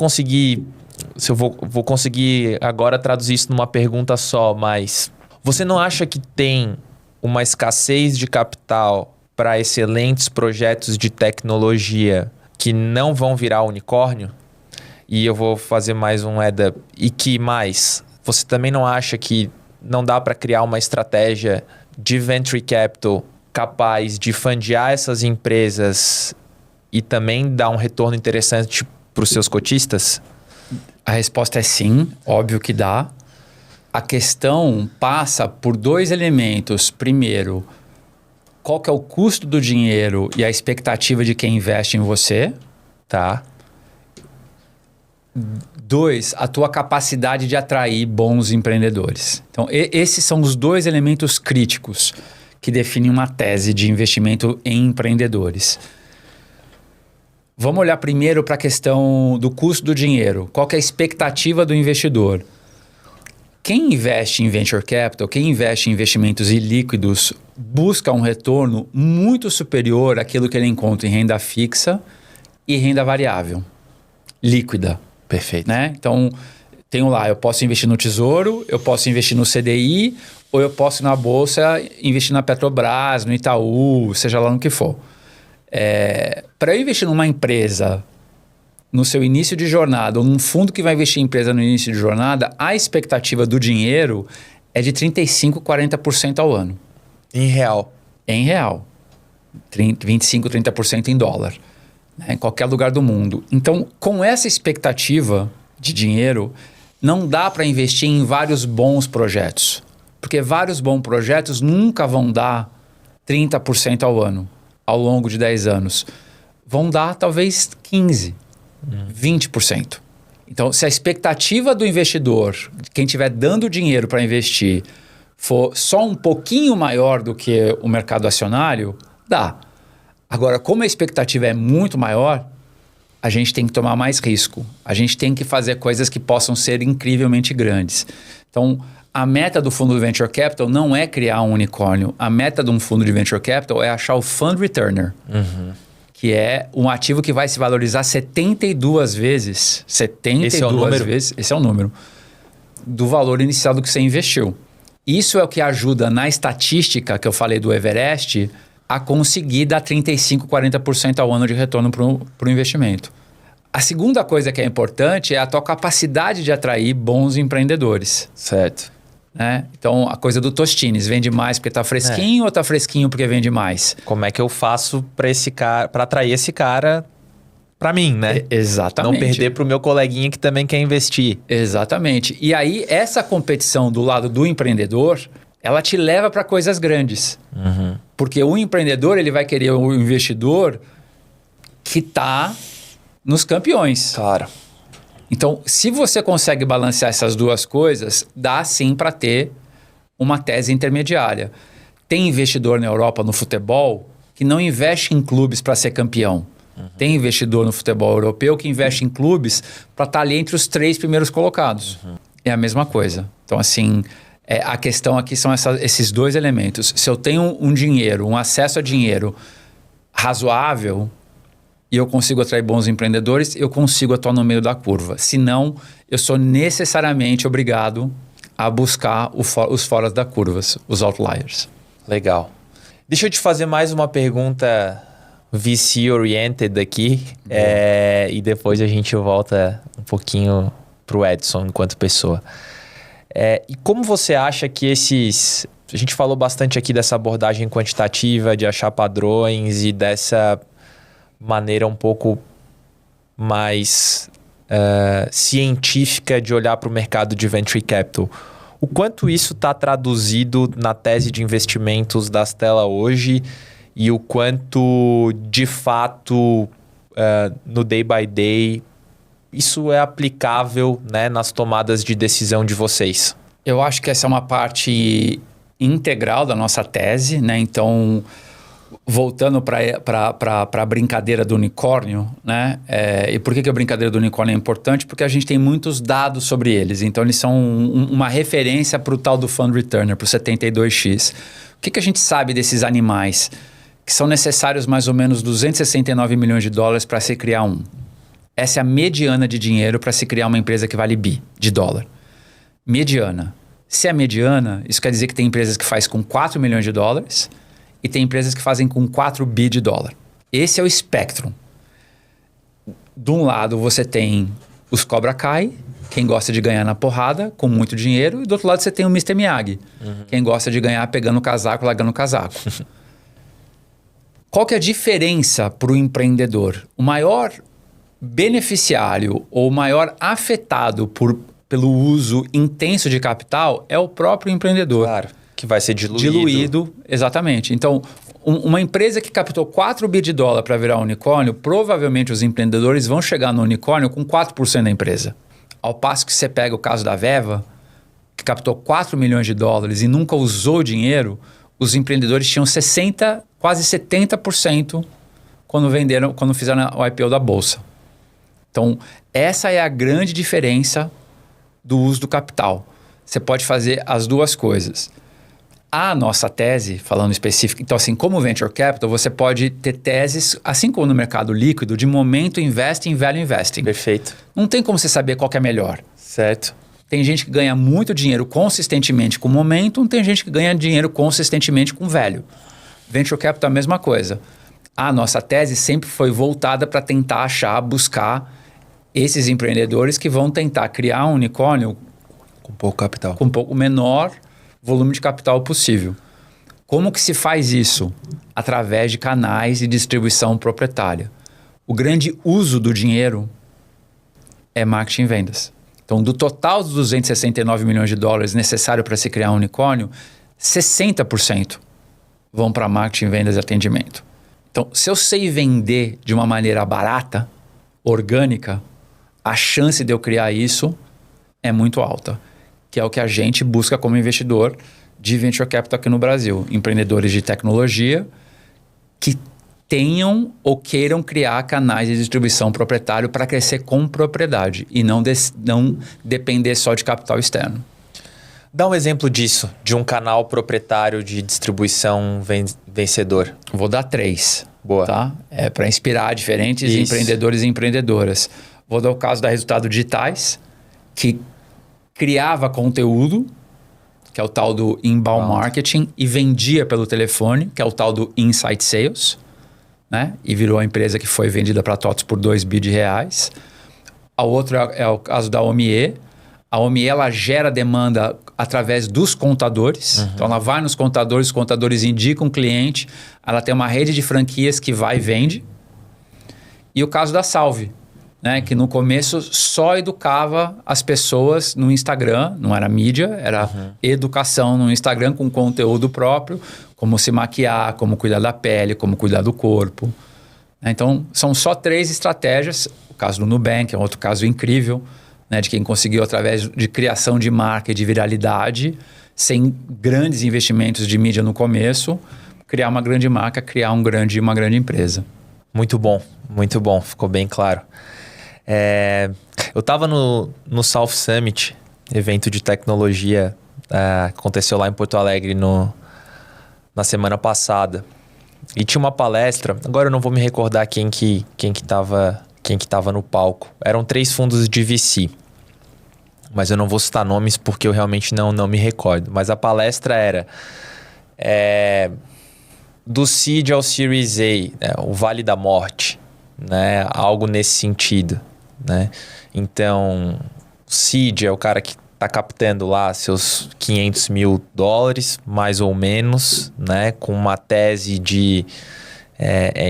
vou conseguir agora traduzir isso numa pergunta só, mas você não acha que tem uma escassez de capital para excelentes projetos de tecnologia que não vão virar unicórnio? E eu vou fazer mais um add-up. E que mais? Você também não acha que não dá para criar uma estratégia de venture capital capaz de fundear essas empresas e também dar um retorno interessante para os seus cotistas? A resposta é sim, óbvio que dá. A questão passa por 2 elementos. Primeiro, qual que é o custo do dinheiro e a expectativa de quem investe em você? Tá. 2, a tua capacidade de atrair bons empreendedores. Então, esses são os 2 elementos críticos que definem uma tese de investimento em empreendedores. Vamos olhar primeiro para a questão do custo do dinheiro. Qual que é a expectativa do investidor? Quem investe em venture capital, quem investe em investimentos ilíquidos, busca um retorno muito superior àquilo que ele encontra em renda fixa e renda variável, líquida. Perfeito. Né? Então, tenho lá, eu posso investir no Tesouro, eu posso investir no CDI, ou eu posso ir na Bolsa investir na Petrobras, no Itaú, seja lá no que for. Para eu investir numa empresa no seu início de jornada, ou num fundo que vai investir em empresa no início de jornada, a expectativa do dinheiro é de 35%, 40% ao ano. Em real? Em real. 25%, 30% em dólar. Né? Em qualquer lugar do mundo. Então, com essa expectativa de dinheiro, não dá para investir em vários bons projetos. Porque vários bons projetos nunca vão dar 30% ao ano, ao longo de 10 anos. Vão dar talvez 15%, 20%. Então, se a expectativa do investidor, quem estiver dando dinheiro para investir, for só um pouquinho maior do que o mercado acionário, dá. Agora, como a expectativa é muito maior, a gente tem que tomar mais risco. A gente tem que fazer coisas que possam ser incrivelmente grandes. Então, a meta do fundo de Venture Capital não é criar um unicórnio. A meta de um fundo de Venture Capital é achar o Fund Returner, que é um ativo que vai se valorizar 72 vezes. 72 Esse é o número? vezes. Esse é o número. Do valor inicial do que você investiu. Isso é o que ajuda na estatística que eu falei do Everest a conseguir dar 35%, 40% ao ano de retorno para o investimento. A segunda coisa que é importante é a tua capacidade de atrair bons empreendedores. Certo. Né? Então, a coisa do Tostines, vende mais porque está fresquinho ou está fresquinho porque vende mais? Como é que eu faço para atrair esse cara para mim, né? Exatamente. Não perder para o meu coleguinha que também quer investir. Exatamente. E aí, essa competição do lado do empreendedor, ela te leva para coisas grandes. Porque o empreendedor, ele vai querer um investidor que está nos campeões. Claro. Então, se você consegue balancear essas duas coisas, dá sim para ter uma tese intermediária. Tem investidor na Europa no futebol que não investe em clubes para ser campeão. Tem investidor no futebol europeu que investe em clubes para estar ali entre os 3 primeiros colocados. É a mesma coisa. Então, assim, a questão aqui são esses 2 elementos. Se eu tenho um dinheiro, um acesso a dinheiro razoável e eu consigo atrair bons empreendedores, eu consigo atuar no meio da curva. Senão, eu sou necessariamente obrigado a buscar os fora da curva, os outliers. Legal. Deixa eu te fazer mais uma pergunta VC-oriented aqui. E depois a gente volta um pouquinho para o Edson enquanto pessoa. E como você acha que esses... A gente falou bastante aqui dessa abordagem quantitativa, de achar padrões e dessa maneira um pouco mais científica de olhar para o mercado de venture capital. O quanto isso está traduzido na tese de investimentos da Stella hoje e o quanto, de fato, no day by day, isso é aplicável, né, nas tomadas de decisão de vocês? Eu acho que essa é uma parte integral da nossa tese, né? Então, voltando para a brincadeira do unicórnio, né? E por que a brincadeira do unicórnio é importante? Porque a gente tem muitos dados sobre eles. Então, eles são uma referência para o tal do Fund Returner, para o 72x. O que a gente sabe desses animais? Que são necessários mais ou menos 269 milhões de dólares para se criar um. Essa é a mediana de dinheiro para se criar uma empresa que vale bi de dólar. Mediana. Se é mediana, isso quer dizer que tem empresas que fazem com 4 milhões de dólares e tem empresas que fazem com 4 bi de dólar. Esse é o espectro. De um lado você tem os Cobra Kai, quem gosta de ganhar na porrada, com muito dinheiro, e do outro lado você tem o Mr. Miyagi, quem gosta de ganhar pegando o casaco, largando o casaco. Qual que é a diferença para o empreendedor? O maior beneficiário ou o maior afetado pelo uso intenso de capital é o próprio empreendedor. Claro, que vai ser diluído. Diluído, exatamente. Então, uma empresa que captou 4 bi de dólar para virar unicórnio, provavelmente os empreendedores vão chegar no unicórnio com 4% da empresa. Ao passo que você pega o caso da Veva, que captou 4 milhões de dólares e nunca usou dinheiro, os empreendedores tinham 60%, quase 70% quando fizeram o IPO da Bolsa. Então, essa é a grande diferença do uso do capital. Você pode fazer as duas coisas. A nossa tese, falando específico, então assim, como Venture Capital, você pode ter teses, assim como no mercado líquido, de momento investing, value investing. Perfeito. Não tem como você saber qual que é melhor. Certo. Tem gente que ganha muito dinheiro consistentemente com momentum, tem gente que ganha dinheiro consistentemente com value. Venture Capital é a mesma coisa. A nossa tese sempre foi voltada para tentar buscar esses empreendedores que vão tentar criar um unicórnio com pouco capital. Com um pouco menor volume de capital possível. Como que se faz isso? Através de canais de distribuição proprietária. O grande uso do dinheiro é marketing e vendas. Então, do total dos 269 milhões de dólares necessário para se criar um unicórnio, 60% vão para marketing, vendas e atendimento. Então, se eu sei vender de uma maneira barata, orgânica, a chance de eu criar isso é muito alta, que é o que a gente busca como investidor de Venture Capital aqui no Brasil. Empreendedores de tecnologia que tenham ou queiram criar canais de distribuição proprietário para crescer com propriedade e não depender só de capital externo. Dá um exemplo disso, de um canal proprietário de distribuição vencedor. Vou dar 3. Boa. Tá? É para inspirar diferentes empreendedores e empreendedoras. Vou dar o caso da Resultados Digitais, que criava conteúdo, que é o tal do inbound marketing, e vendia pelo telefone, que é o tal do inside sales, né? E virou a empresa que foi vendida para TOTVS por 2 bi de reais. A outra é o caso da OMIE. A OMIE, ela gera demanda através dos contadores. Então, ela vai nos contadores, os contadores indicam o cliente, ela tem uma rede de franquias que vai e vende. E o caso da Salve, né? Que no começo só educava as pessoas no Instagram, não era mídia, era educação no Instagram com conteúdo próprio, como se maquiar, como cuidar da pele, como cuidar do corpo. Então, são só 3 estratégias. O caso do Nubank é um outro caso incrível, né, de quem conseguiu, através de criação de marca e de viralidade, sem grandes investimentos de mídia no começo, criar uma grande marca, criar uma grande empresa. Muito bom, ficou bem claro. Eu estava no South Summit, evento de tecnologia, aconteceu lá em Porto Alegre na semana passada. E tinha uma palestra, agora eu não vou me recordar quem que estava no palco. Eram 3 fundos de VC, mas eu não vou citar nomes porque eu realmente não me recordo. Mas a palestra era do Seed ao Series A, o Vale da Morte, né? Algo nesse sentido, né? Então, o Seed é o cara que está captando lá seus 500 mil dólares, mais ou menos, né? Com uma tese de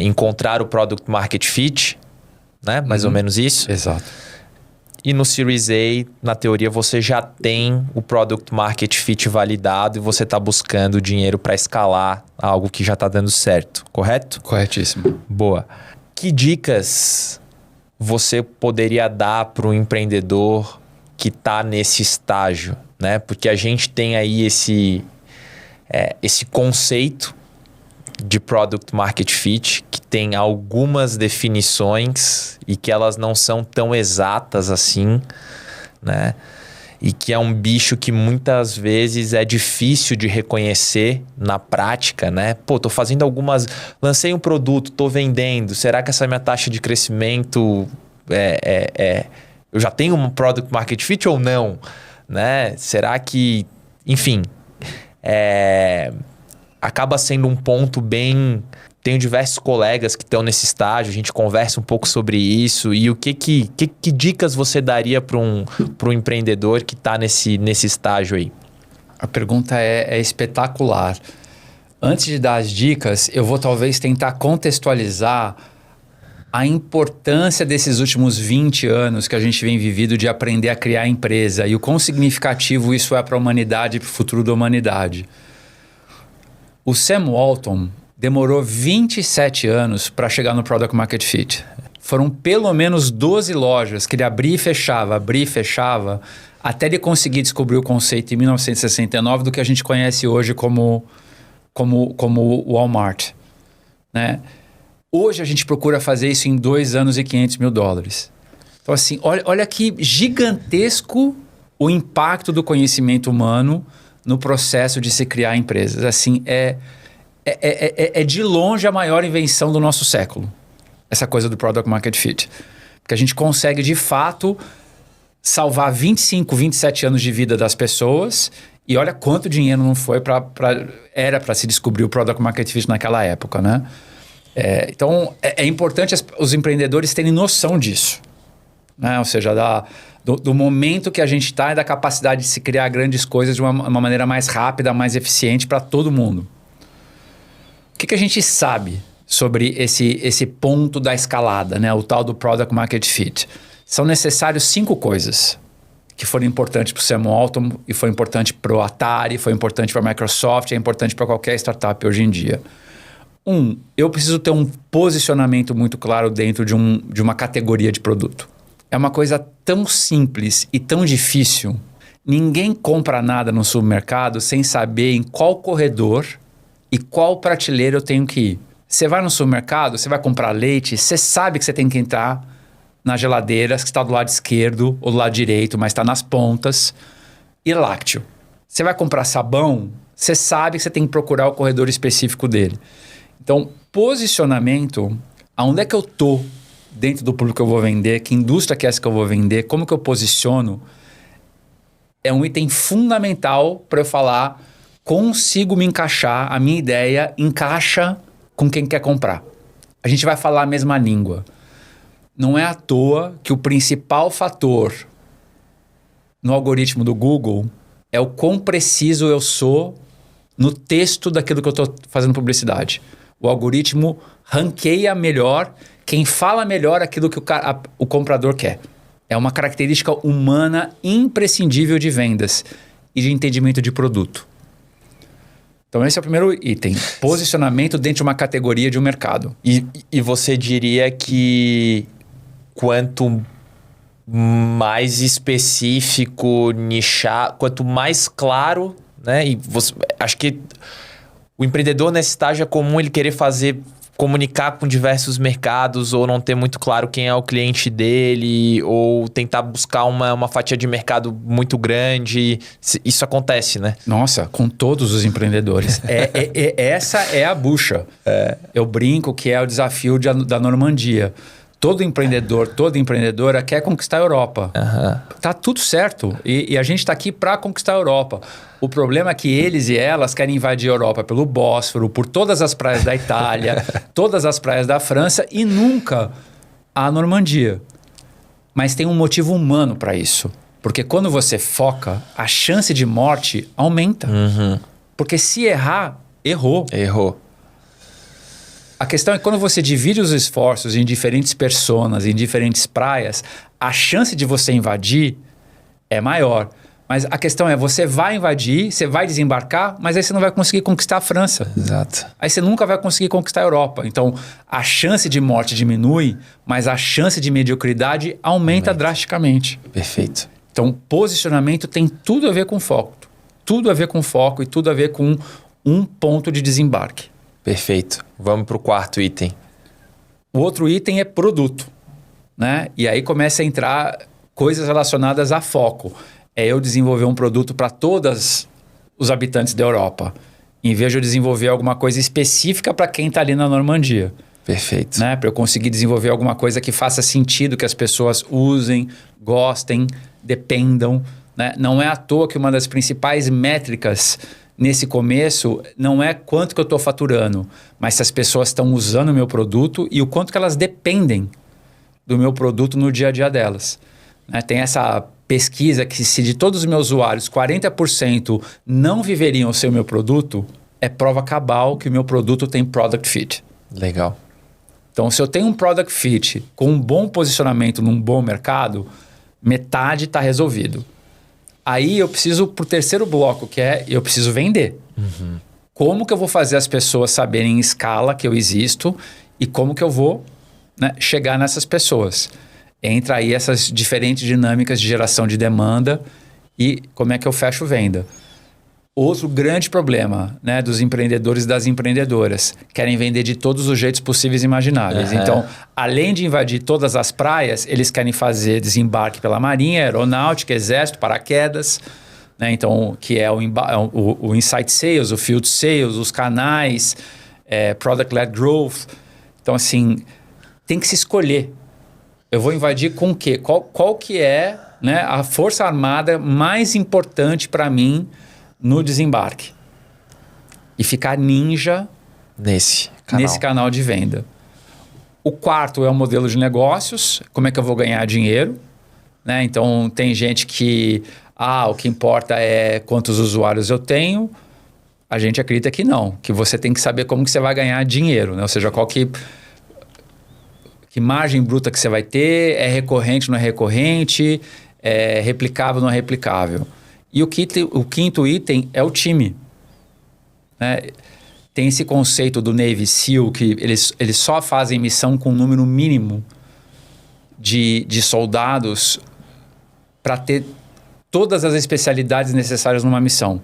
encontrar o Product Market Fit, né? Mais ou menos isso. Exato. E no Series A, na teoria, você já tem o Product Market Fit validado e você está buscando dinheiro para escalar algo que já está dando certo, correto? Corretíssimo. Boa. Que dicas você poderia dar para um empreendedor que está nesse estágio, né? Porque a gente tem aí esse conceito de Product Market Fit, que tem algumas definições e que elas não são tão exatas assim, né? E que é um bicho que muitas vezes é difícil de reconhecer na prática, né? Pô, tô fazendo lancei um produto, tô vendendo, será que essa minha taxa de crescimento eu já tenho um Product Market Fit ou não? Né? Será que... Enfim, acaba sendo um ponto bem... Tenho diversos colegas que estão nesse estágio, a gente conversa um pouco sobre isso. E que dicas você daria para um empreendedor que está nesse estágio aí? A pergunta é espetacular. Antes de dar as dicas, eu vou talvez tentar contextualizar a importância desses últimos 20 anos que a gente vem vivido de aprender a criar empresa e o quão significativo isso é para a humanidade e para o futuro da humanidade. O Sam Walton demorou 27 anos para chegar no Product Market Fit. Foram pelo menos 12 lojas que ele abria e fechava, até ele conseguir descobrir o conceito em 1969 do que a gente conhece hoje como Walmart, né? Hoje a gente procura fazer isso em 2 anos e $500 mil. Então assim, olha que gigantesco o impacto do conhecimento humano no processo de se criar empresas. Assim, é de longe a maior invenção do nosso século, essa coisa do Product Market Fit. Porque a gente consegue, de fato, salvar 25, 27 anos de vida das pessoas e olha quanto dinheiro não foi era para se descobrir o Product Market Fit naquela época, né? Então, é importante os empreendedores terem noção disso, né? Ou seja, do momento que a gente está e da capacidade de se criar grandes coisas de uma maneira mais rápida, mais eficiente para todo mundo. O que a gente sabe sobre esse ponto da escalada, né? O tal do Product Market Fit? São necessários 5 coisas que foram importantes para o Sam Walton e foi importante para o Atari, foi importante para a Microsoft, é importante para qualquer startup hoje em dia. Eu preciso ter um posicionamento muito claro dentro de uma categoria de produto. É uma coisa tão simples e tão difícil. Ninguém compra nada no supermercado sem saber em qual corredor e qual prateleira eu tenho que ir. Você vai no supermercado, você vai comprar leite, você sabe que você tem que entrar na geladeira, que está do lado esquerdo ou do lado direito, mas está nas pontas, e lácteo. Você vai comprar sabão, você sabe que você tem que procurar o corredor específico dele. Então, posicionamento, aonde é que eu estou dentro do público que eu vou vender, que indústria que é essa que eu vou vender, como que eu posiciono, é um item fundamental para eu falar, consigo me encaixar, a minha ideia encaixa com quem quer comprar. A gente vai falar a mesma língua. Não é à toa que o principal fator no algoritmo do Google é o quão preciso eu sou no texto daquilo que eu estou fazendo publicidade. O algoritmo ranqueia melhor quem fala melhor aquilo que o comprador quer. É uma característica humana imprescindível de vendas e de entendimento de produto. Então esse é o primeiro item. Posicionamento dentro de uma categoria de um mercado. E você diria que quanto mais específico, nichar, quanto mais claro, né? Acho que o empreendedor nesse estágio é comum ele querer comunicar com diversos mercados ou não ter muito claro quem é o cliente dele ou tentar buscar uma fatia de mercado muito grande. Isso acontece, né? Nossa, com todos os empreendedores. Essa é a bucha. Eu brinco que é o desafio da Normandia. Todo empreendedora quer conquistar a Europa. Tá tudo certo. E a gente está aqui para conquistar a Europa. O problema é que eles e elas querem invadir a Europa pelo Bósforo, por todas as praias da Itália, todas as praias da França e nunca a Normandia. Mas tem um motivo humano para isso. Porque quando você foca, a chance de morte aumenta. Porque se errar, errou. A questão é que quando você divide os esforços em diferentes personas, em diferentes praias, a chance de você invadir é maior. Mas a questão é, você vai invadir, você vai desembarcar, mas aí você não vai conseguir conquistar a França. Exato. Aí você nunca vai conseguir conquistar a Europa. Então, a chance de morte diminui, mas a chance de mediocridade aumenta drasticamente. Perfeito. Então, posicionamento tem tudo a ver com foco. Tudo a ver com foco e tudo a ver com um ponto de desembarque. Perfeito. Vamos para o quarto item. O outro item é produto, né? E aí começa a entrar coisas relacionadas a foco. É eu desenvolver um produto para todos os habitantes da Europa, em vez de eu desenvolver alguma coisa específica para quem está ali na Normandia. Perfeito. Né? Para eu conseguir desenvolver alguma coisa que faça sentido, que as pessoas usem, gostem, dependam. Né? Não é à toa que uma das principais métricas nesse começo não é quanto que eu estou faturando, mas se as pessoas estão usando o meu produto e o quanto que elas dependem do meu produto no dia a dia delas. Né? Tem essa pesquisa que se de todos os meus usuários, 40% não viveriam sem o meu produto, é prova cabal que o meu produto tem product fit. Legal. Então, se eu tenho um product fit com um bom posicionamento num bom mercado, metade está resolvido. Aí eu preciso para o terceiro bloco, que é eu preciso vender. Uhum. Como que eu vou fazer as pessoas saberem em escala que eu existo e como que eu vou, né, chegar nessas pessoas? Entra aí essas diferentes dinâmicas de geração de demanda e como é que eu fecho venda. Outro grande problema, né, dos empreendedores e das empreendedoras. Querem vender de todos os jeitos possíveis e imagináveis. Uhum. Então, além de invadir todas as praias, eles querem fazer desembarque pela Marinha, Aeronáutica, Exército, Paraquedas. Né? Então, que é o Insight Sales, o Field Sales, os canais, Product-Led Growth. Então, assim, tem que se escolher. Eu vou invadir com o quê? Qual que é, né, a força armada mais importante para mim no desembarque? E ficar ninja nesse canal de venda. O quarto é o modelo de negócios. Como é que eu vou ganhar dinheiro? Né? Então, tem gente que... o que importa é quantos usuários eu tenho. A gente acredita que não. Que você tem que saber como que você vai ganhar dinheiro. Né? Ou seja, qual que margem bruta que você vai ter, é recorrente, não é recorrente, é replicável, não é replicável. E o quinto item é o time. Né? Tem esse conceito do Navy SEAL, que eles só fazem missão com um número mínimo de soldados para ter todas as especialidades necessárias numa missão.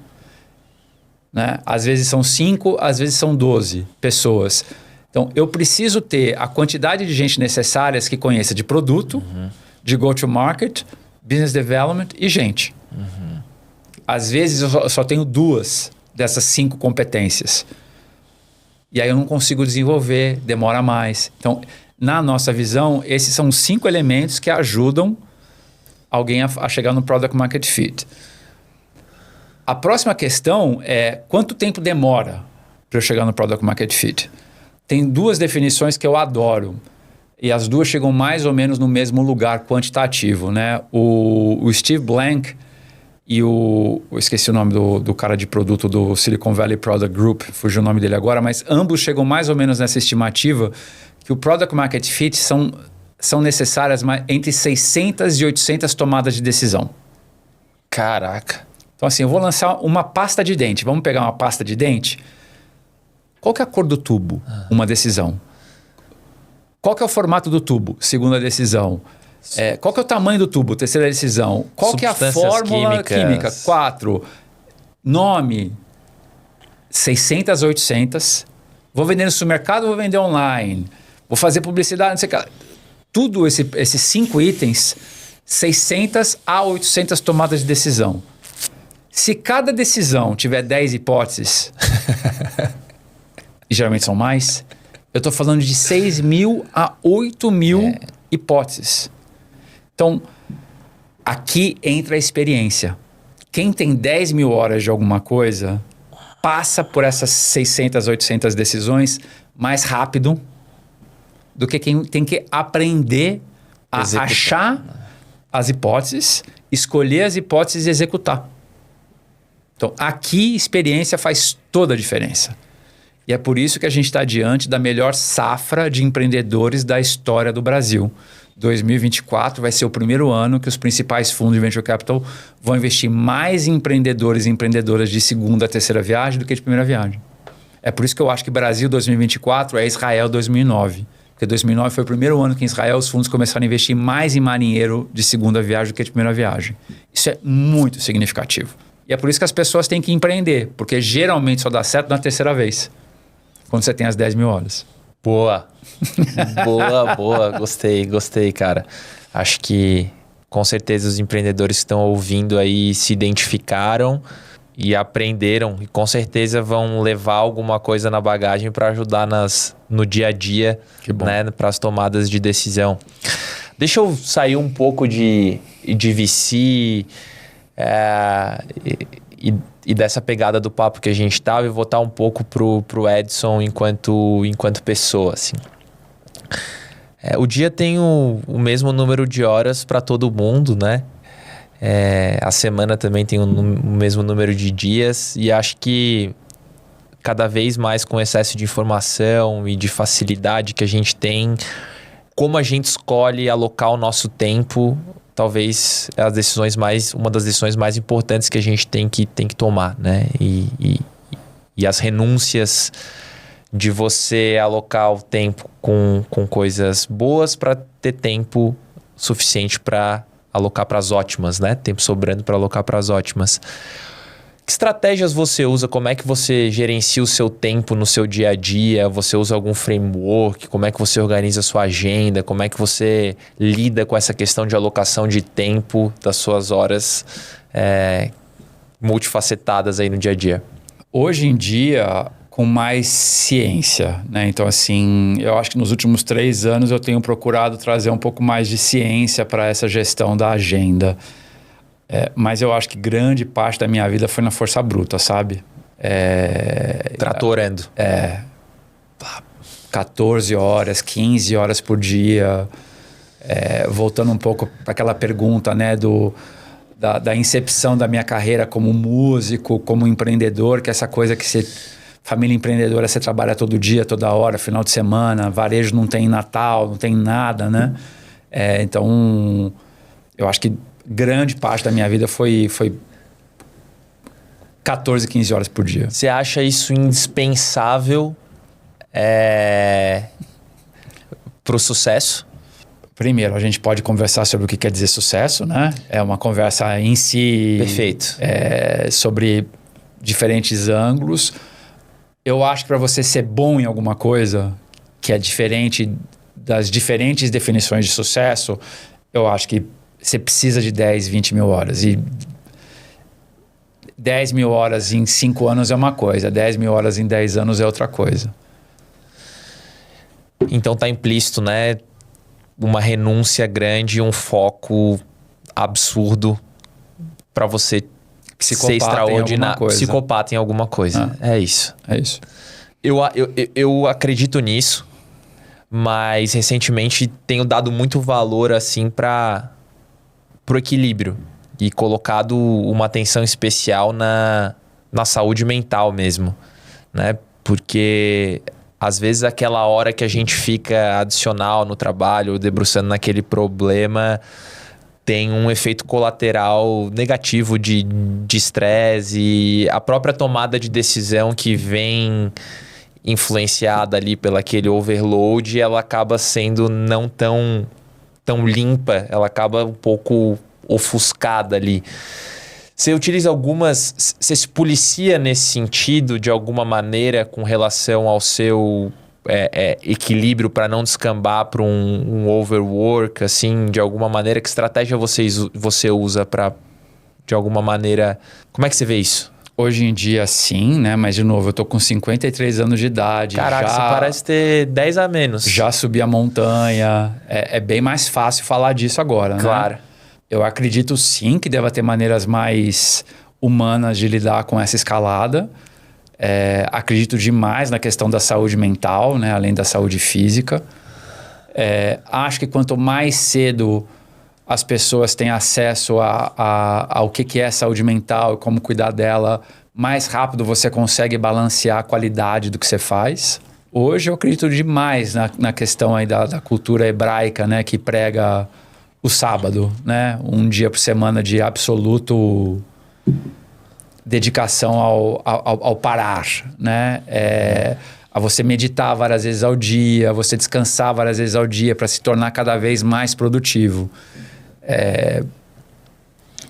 Né? Às vezes são 5, às vezes são 12 pessoas. Então, eu preciso ter a quantidade de gente necessária que conheça de produto, de go-to-market, business development e gente. Às vezes, eu só tenho 2 dessas 5 competências. E aí eu não consigo desenvolver, demora mais. Então, na nossa visão, esses são 5 elementos que ajudam alguém a chegar no Product Market Fit. A próxima questão é quanto tempo demora para eu chegar no Product Market Fit? Tem 2 definições que eu adoro. E as 2 chegam mais ou menos no mesmo lugar quantitativo. Né? O Steve Blank e eu esqueci o nome do cara de produto do Silicon Valley Product Group, fugiu o nome dele agora, mas ambos chegam mais ou menos nessa estimativa que o Product Market Fit são necessárias entre 600 e 800 tomadas de decisão. Caraca. Então assim, eu vou lançar uma pasta de dente. Vamos pegar uma pasta de dente? Qual que é a cor do tubo? Uma decisão. Qual que é o formato do tubo? Segunda decisão. Qual que é o tamanho do tubo? Terceira decisão. Qual que é a fórmula química? 4. Nome. 600, 800. Vou vender no supermercado, vou vender online. Vou fazer publicidade, não sei o que. Tudo esses 5 itens, 600 a 800 tomadas de decisão. Se cada decisão tiver 10 hipóteses... e geralmente são mais, eu estou falando de 6.000 a 8.000 hipóteses. Então, aqui entra a experiência. Quem tem 10.000 horas de alguma coisa, passa por essas 600, 800 decisões mais rápido do que quem tem que aprender a achar as hipóteses, escolher as hipóteses e executar. Então, aqui, experiência faz toda a diferença. E é por isso que a gente está diante da melhor safra de empreendedores da história do Brasil. 2024 vai ser o primeiro ano que os principais fundos de Venture Capital vão investir mais em empreendedores e empreendedoras de segunda a terceira viagem do que de primeira viagem. É por isso que eu acho que Brasil 2024 é Israel 2009. Porque 2009 foi o primeiro ano que em Israel os fundos começaram a investir mais em marinheiro de segunda viagem do que de primeira viagem. Isso é muito significativo. E é por isso que as pessoas têm que empreender, porque geralmente só dá certo na terceira vez. quando você tem as 10 mil horas. Boa. Boa. Gostei, cara. Acho que com certeza os empreendedores que estão ouvindo aí se identificaram e aprenderam. E com certeza vão levar alguma coisa na bagagem para ajudar no dia a dia, né, para as tomadas de decisão. Deixa eu sair um pouco de VC e dessa pegada do papo que a gente estava e voltar um pouco pro Edson enquanto pessoa, assim. O dia tem o mesmo número de horas para todo mundo, né? A semana também tem o mesmo número de dias e acho que cada vez mais com o excesso de informação e de facilidade que a gente tem, como a gente escolhe alocar o nosso tempo, talvez é uma das decisões mais importantes que a gente tem que tomar, né? E as renúncias de você alocar o tempo com coisas boas para ter tempo suficiente para alocar para as ótimas, né? Tempo sobrando para alocar para as ótimas. Que estratégias você usa? Como é que você gerencia o seu tempo no seu dia a dia? Você usa algum framework? Como é que você organiza a sua agenda? Como é que você lida com essa questão de alocação de tempo das suas horas multifacetadas aí no dia a dia? Hoje em dia, com mais ciência, né? Então, assim, eu acho que nos últimos 3 anos eu tenho procurado trazer um pouco mais de ciência para essa gestão da agenda. Mas eu acho que grande parte da minha vida foi na força bruta, sabe? Tratorando. 14 horas, 15 horas por dia. Voltando um pouco para aquela pergunta, né? Da incepção da minha carreira como músico, como empreendedor, que é essa coisa que você... Família empreendedora, você trabalha todo dia, toda hora, final de semana, varejo não tem Natal, não tem nada, né? Então, eu acho que grande parte da minha vida foi 14, 15 horas por dia. Você acha isso indispensável para o sucesso? Primeiro, a gente pode conversar sobre o que quer dizer sucesso, né? É uma conversa em si... Perfeito. Sobre diferentes ângulos. Eu acho que para você ser bom em alguma coisa, que é diferente das diferentes definições de sucesso, eu acho que você precisa de 10, 20 mil horas. E 10 mil horas em 5 anos é uma coisa, 10 mil horas em 10 anos é outra coisa. Então tá implícito, né? Uma renúncia grande e um foco absurdo para você ser extraordinário. Psicopata em alguma coisa. É isso. É isso. Eu acredito nisso, mas recentemente tenho dado muito valor assim pro equilíbrio e colocado uma atenção especial na saúde mental mesmo, né? Porque às vezes aquela hora que a gente fica adicional no trabalho, debruçando naquele problema, tem um efeito colateral negativo de estresse e a própria tomada de decisão que vem influenciada ali pelo aquele overload, ela acaba sendo não tão limpa, ela acaba um pouco ofuscada ali. Você utiliza você se policia nesse sentido de alguma maneira com relação ao seu equilíbrio para não descambar para um overwork, assim, de alguma maneira? Que estratégia você usa para, de alguma maneira... Como é que você vê isso? Hoje em dia, sim, né? Mas, de novo, eu tô com 53 anos de idade. Caraca, você parece ter 10 a menos. Já subi a montanha. É bem mais fácil falar disso agora, né? Claro. Eu acredito, sim, que deva ter maneiras mais humanas de lidar com essa escalada. Acredito demais na questão da saúde mental, né? Além da saúde física. Acho que quanto mais cedo as pessoas têm acesso ao que é saúde mental e como cuidar dela, mais rápido você consegue balancear a qualidade do que você faz. Hoje eu acredito demais na questão aí da cultura hebraica, né? Que prega o sábado, né? Um dia por semana de absoluto dedicação ao parar, né? A você meditar várias vezes ao dia, você descansar várias vezes ao dia para se tornar cada vez mais produtivo.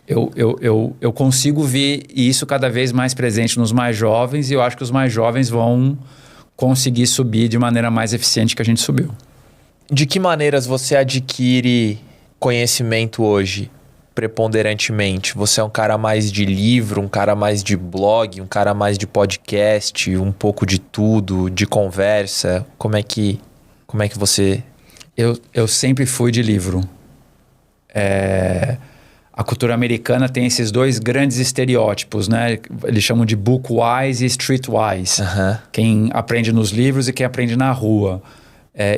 Eu consigo ver isso cada vez mais presente nos mais jovens e eu acho que os mais jovens vão conseguir subir de maneira mais eficiente que a gente subiu. De que maneiras você adquire conhecimento hoje, preponderantemente? Você é um cara mais de livro, um cara mais de blog, um cara mais de podcast, um pouco de tudo, de conversa? Como é que você... Eu sempre fui de livro. A cultura americana tem esses dois grandes estereótipos, né? Eles chamam de book-wise e street-wise. Quem aprende nos livros e quem aprende na rua.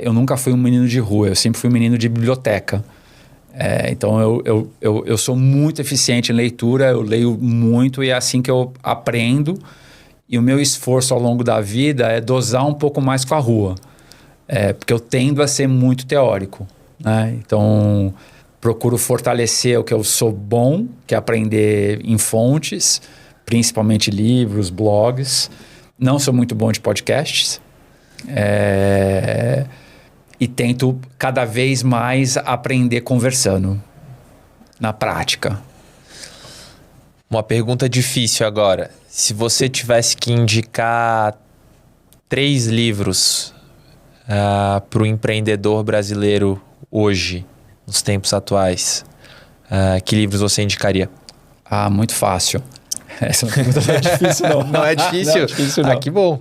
Eu nunca fui um menino de rua, eu sempre fui um menino de biblioteca. Então eu sou muito eficiente em leitura, eu leio muito e é assim que eu aprendo. E o meu esforço ao longo da vida é dosar um pouco mais com a rua. Porque eu tendo a ser muito teórico, né? Então... procuro fortalecer o que eu sou bom, que é aprender em fontes, principalmente livros, blogs. Não sou muito bom de podcasts. E tento cada vez mais aprender conversando, na prática. Uma pergunta difícil agora. Se você tivesse que indicar 3 livros para o empreendedor brasileiro hoje, nos tempos atuais, que livros você indicaria? Muito fácil. Essa pergunta não é difícil, não. Não é difícil? Não é difícil, não. Que bom.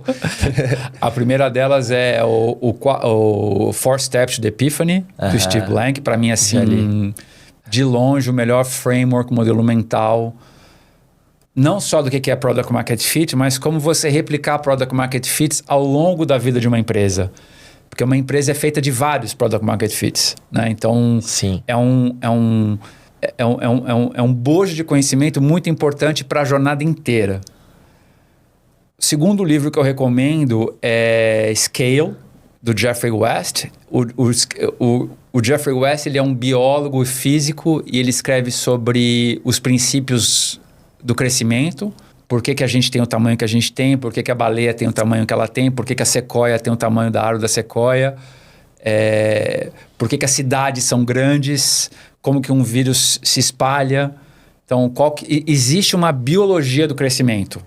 A primeira delas é o Four Steps to Epiphany, do Steve Blank. Para mim, assim, de longe, o melhor framework, modelo mental, não só do que é Product Market Fit, mas como você replicar Product Market Fits ao longo da vida de uma empresa. Porque uma empresa é feita de vários Product Market Fits, né? Então, sim, é um bojo de conhecimento muito importante para a jornada inteira. O segundo livro que eu recomendo é Scale, do Jeffrey West. O Jeffrey West, ele é um biólogo físico e ele escreve sobre os princípios do crescimento. Por que a gente tem o tamanho que a gente tem, por que a baleia tem o tamanho que ela tem, por que a sequoia tem o tamanho da árvore da sequoia, por que as cidades são grandes, como que um vírus se espalha. Então, existe uma biologia do crescimento.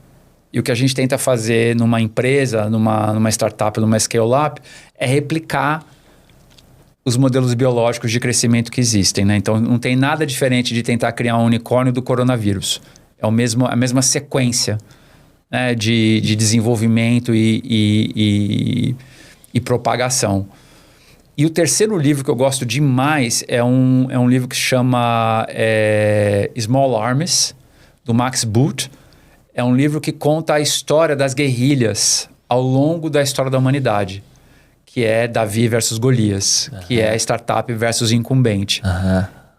E o que a gente tenta fazer numa empresa, numa startup, numa scale-up, é replicar os modelos biológicos de crescimento que existem, né? Então, não tem nada diferente de tentar criar um unicórnio do coronavírus. É a mesma sequência, né, de desenvolvimento e propagação. E o terceiro livro que eu gosto demais é um livro que se chama Small Arms, do Max Boot. É um livro que conta a história das guerrilhas ao longo da história da humanidade, que é Davi versus Golias, que é startup versus incumbente.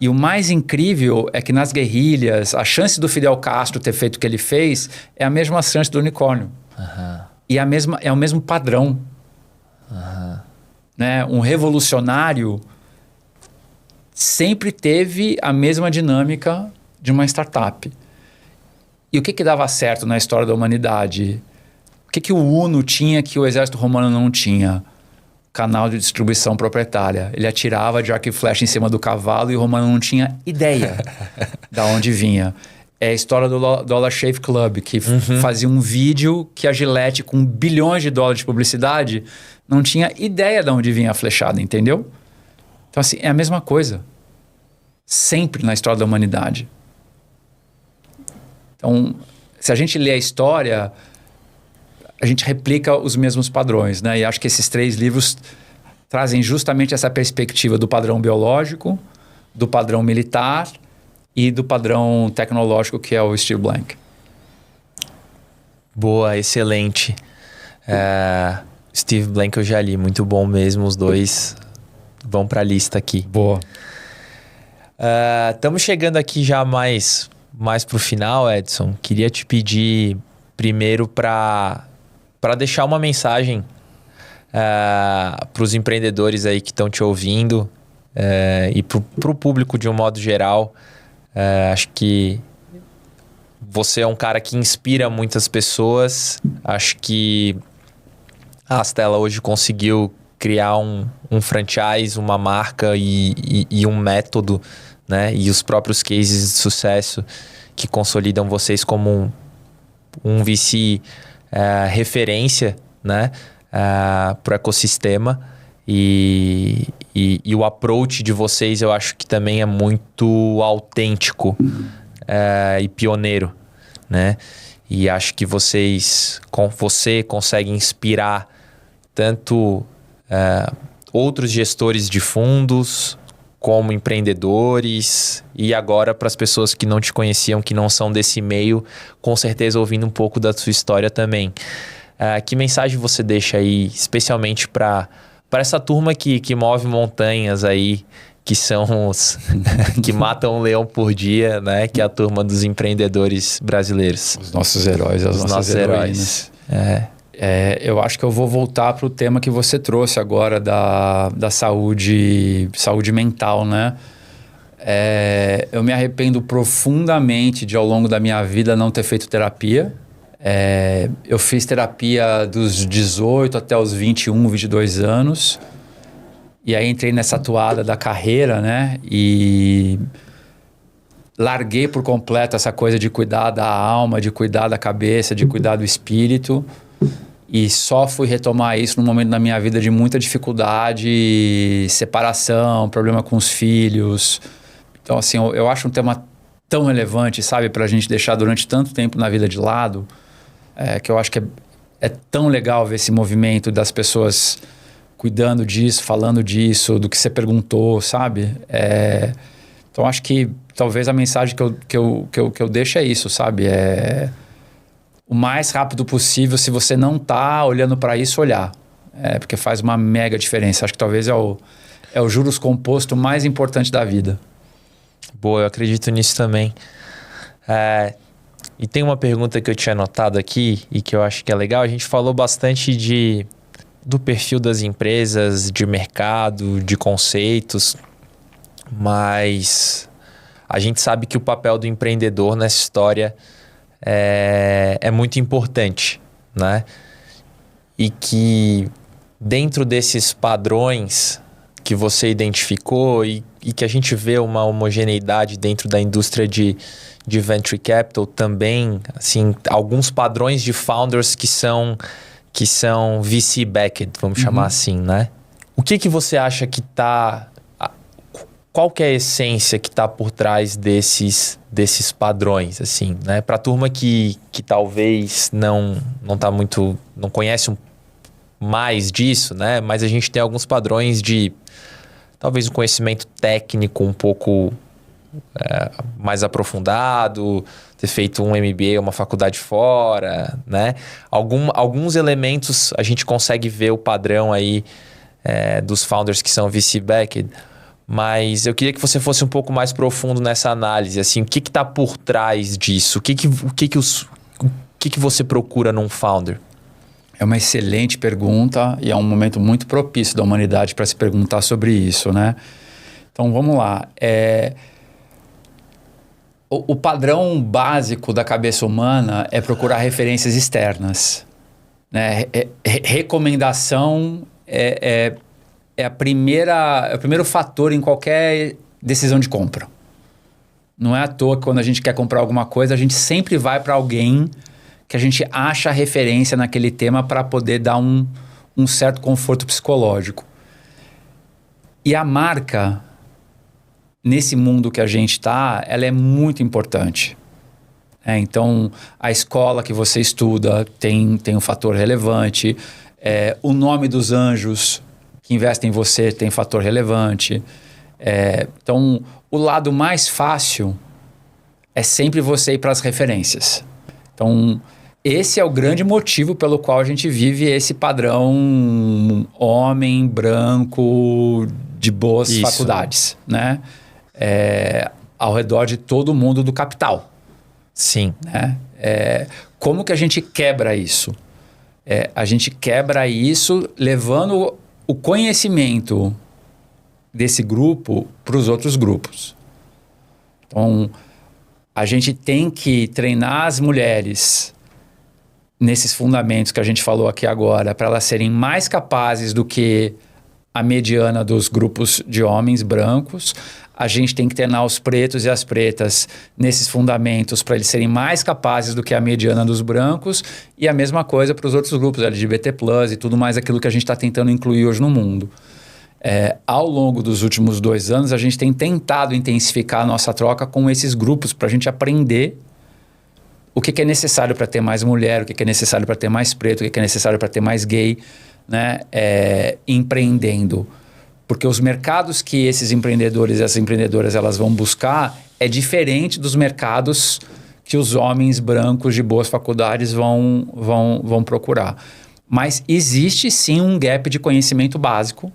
E o mais incrível é que nas guerrilhas, a chance do Fidel Castro ter feito o que ele fez é a mesma chance do unicórnio. E é o mesmo padrão. Né? Um revolucionário sempre teve a mesma dinâmica de uma startup. E o que dava certo na história da humanidade? O que o Uno tinha que o exército romano não tinha? Canal de distribuição proprietária. Ele atirava de arco e flecha em cima do cavalo e o romano não tinha ideia de onde vinha. É a história do Dollar Shave Club, que fazia um vídeo que a Gillette, com bilhões de dólares de publicidade, não tinha ideia de onde vinha a flechada, entendeu? Então, assim, é a mesma coisa. Sempre na história da humanidade. Então, se a gente lê a história, a gente replica os mesmos padrões, né? E acho que esses 3 livros trazem justamente essa perspectiva do padrão biológico, do padrão militar e do padrão tecnológico, que é o Steve Blank. Boa, excelente. Steve Blank eu já li, muito bom mesmo, os dois vão para a lista aqui. Boa. Estamos chegando aqui já mais para o final, Edson. Queria te pedir primeiro para deixar uma mensagem para os empreendedores aí que estão te ouvindo e para o público de um modo geral. Acho que você é um cara que inspira muitas pessoas. Acho que a Astela hoje conseguiu criar um franchise, uma marca e um método, né? E os próprios cases de sucesso que consolidam vocês como um VC referência, né? para o ecossistema. E o approach de vocês eu acho que também é muito autêntico e pioneiro, né? E acho que você consegue inspirar tanto outros gestores de fundos como empreendedores e agora para as pessoas que não te conheciam, que não são desse meio, com certeza ouvindo um pouco da sua história também. Que mensagem você deixa aí, especialmente para essa turma que move montanhas aí, que são os que matam um leão por dia, né? Que é a turma dos empreendedores brasileiros. Os nossos heróis, as nossas heroínas. Eu acho que eu vou voltar para o tema que você trouxe agora da saúde mental, né? Eu me arrependo profundamente de, ao longo da minha vida, não ter feito terapia. Eu fiz terapia dos 18 até os 21, 22 anos. E aí entrei nessa toada da carreira, né? E larguei por completo essa coisa de cuidar da alma, de cuidar da cabeça, de cuidar do espírito. E só fui retomar isso num momento da minha vida de muita dificuldade, separação, problema com os filhos. Então, assim, eu acho um tema tão relevante, sabe? Pra gente deixar durante tanto tempo na vida de lado. Que eu acho que é tão legal ver esse movimento das pessoas cuidando disso, falando disso, do que você perguntou, sabe? Então, acho que talvez a mensagem que eu deixo é isso, sabe? O mais rápido possível, se você não tá olhando para isso, olhar. Porque faz uma mega diferença. Acho que talvez é o juros composto mais importante da vida. Boa, eu acredito nisso também. E tem uma pergunta que eu tinha anotado aqui e que eu acho que é legal. A gente falou bastante do perfil das empresas, de mercado, de conceitos, mas a gente sabe que o papel do empreendedor nessa história é muito importante, né? E que dentro desses padrões que você identificou e que a gente vê uma homogeneidade dentro da indústria de venture capital também, assim, alguns padrões de founders que são VC-backed, vamos chamar assim, né? O que você acha que tá... Qual que é a essência que tá por trás desses padrões, assim, né? Pra turma que talvez não conhece mais disso, né? Mas a gente tem alguns padrões de talvez um conhecimento técnico um pouco mais aprofundado, ter feito um MBA, uma faculdade fora, né? Alguns elementos a gente consegue ver o padrão aí dos founders que são VC-backed, mas eu queria que você fosse um pouco mais profundo nessa análise, assim, o que está por trás disso? O que você procura num founder? É uma excelente pergunta e é um momento muito propício da humanidade para se perguntar sobre isso, né? Então, vamos lá. O padrão básico da cabeça humana é procurar referências externas, né? Recomendação é o primeiro fator em qualquer decisão de compra. Não é à toa que quando a gente quer comprar alguma coisa, a gente sempre vai para alguém que a gente acha referência naquele tema para poder dar um certo conforto psicológico. E a marca, nesse mundo que a gente está, ela é muito importante. Então, a escola que você estuda tem um fator relevante. O nome dos anjos que investem em você tem fator relevante. Então, o lado mais fácil é sempre você ir para as referências. Então, esse é o grande motivo pelo qual a gente vive esse padrão homem, branco, de boas faculdades, né? Ao redor de todo mundo do capital. Sim. Né? Como que a gente quebra isso? A gente quebra isso levando o conhecimento desse grupo para os outros grupos. Então, a gente tem que treinar as mulheres nesses fundamentos que a gente falou aqui agora, para elas serem mais capazes do que a mediana dos grupos de homens brancos. A gente tem que treinar os pretos e as pretas nesses fundamentos para eles serem mais capazes do que a mediana dos brancos. E a mesma coisa para os outros grupos, LGBT+, e tudo mais aquilo que a gente está tentando incluir hoje no mundo. Ao longo dos últimos 2 anos, a gente tem tentado intensificar a nossa troca com esses grupos para a gente aprender o que é necessário para ter mais mulher, o que é necessário para ter mais preto, o que é necessário para ter mais gay, né? Empreendendo. Porque os mercados que esses empreendedores e essas empreendedoras elas vão buscar é diferente dos mercados que os homens brancos de boas faculdades vão procurar. Mas existe sim um gap de conhecimento básico,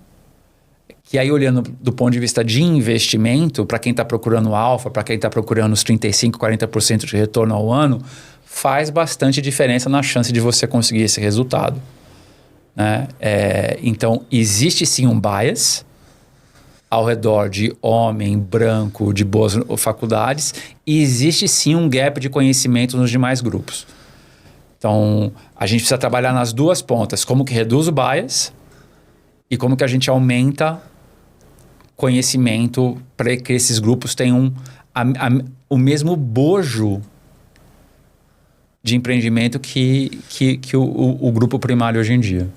que aí olhando do ponto de vista de investimento, para quem está procurando alfa, para quem está procurando os 35%, 40% de retorno ao ano, faz bastante diferença na chance de você conseguir esse resultado. Né? Então, existe sim um bias ao redor de homem branco de boas faculdades e existe sim um gap de conhecimento nos demais grupos. Então, a gente precisa trabalhar nas duas pontas, como que reduz o bias e como que a gente aumenta conhecimento para que esses grupos tenham o mesmo bojo de empreendimento que o grupo primário hoje em dia.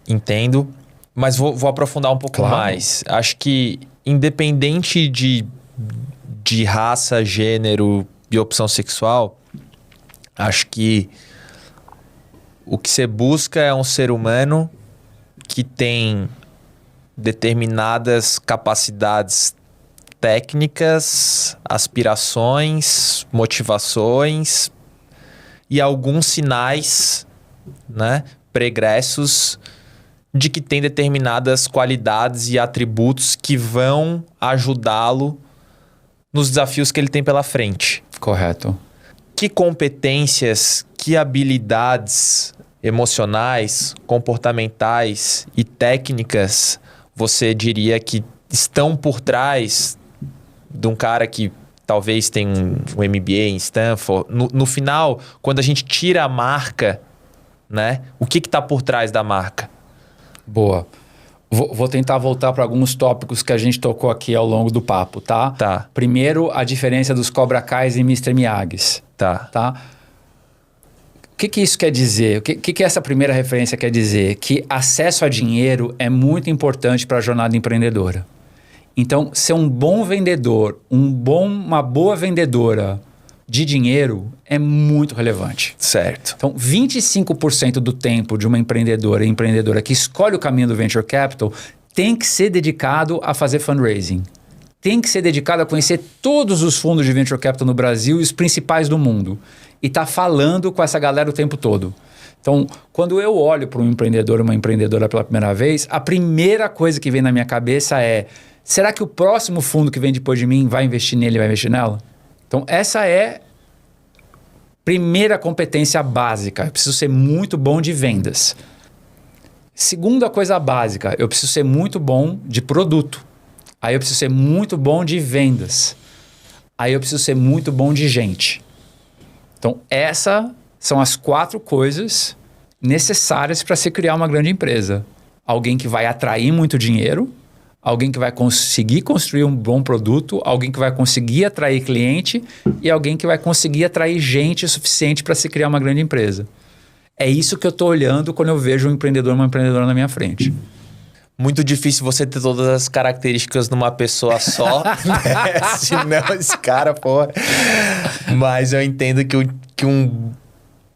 Entendo, mas vou aprofundar um pouco mais. Acho que independente de raça, gênero e opção sexual, acho que o que você busca é um ser humano que tem determinadas capacidades técnicas, aspirações, motivações e alguns sinais, né, pregressos de que tem determinadas qualidades e atributos que vão ajudá-lo nos desafios que ele tem pela frente. Correto. Que competências, que habilidades emocionais, comportamentais e técnicas você diria que estão por trás de um cara que talvez tenha um MBA em Stanford? No final, quando a gente tira a marca, né, o que está por trás da marca? Boa. Vou tentar voltar para alguns tópicos que a gente tocou aqui ao longo do papo, tá? Tá. Primeiro, a diferença dos Cobra Kais e Mr. Miyagi's. Tá. O que isso quer dizer? O que essa primeira referência quer dizer? Que acesso a dinheiro é muito importante para a jornada empreendedora. Então, ser um bom vendedor, uma boa vendedora de dinheiro é muito relevante. Certo. Então, 25% do tempo de uma empreendedora que escolhe o caminho do Venture Capital tem que ser dedicado a fazer fundraising. Tem que ser dedicado a conhecer todos os fundos de Venture Capital no Brasil e os principais do mundo. E tá falando com essa galera o tempo todo. Então, quando eu olho para um empreendedor, uma empreendedora pela primeira vez, a primeira coisa que vem na minha cabeça é: será que o próximo fundo que vem depois de mim vai investir nele, vai investir nela? Então, essa é a primeira competência básica. Eu preciso ser muito bom de vendas. Segunda coisa básica, eu preciso ser muito bom de produto. Aí eu preciso ser muito bom de vendas. Aí eu preciso ser muito bom de gente. Então, essas são as 4 coisas necessárias para se criar uma grande empresa. Alguém que vai atrair muito dinheiro, alguém que vai conseguir construir um bom produto, alguém que vai conseguir atrair cliente e alguém que vai conseguir atrair gente o suficiente para se criar uma grande empresa. É isso que eu estou olhando quando eu vejo um empreendedor, uma empreendedora na minha frente. Muito difícil você ter todas as características numa pessoa só, né? Senão esse cara, pô. Mas eu entendo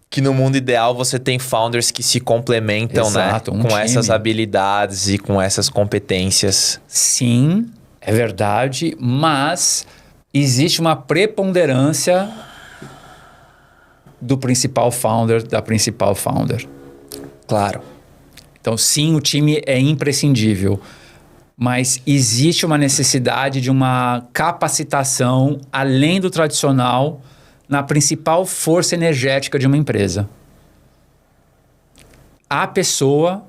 que no mundo ideal você tem founders que se complementam, exato, né? Com essas habilidades e com essas competências. Sim, é verdade, mas existe uma preponderância do principal founder, da principal founder. Claro. Então, sim, o time é imprescindível, mas existe uma necessidade de uma capacitação além do tradicional na principal força energética de uma empresa. A pessoa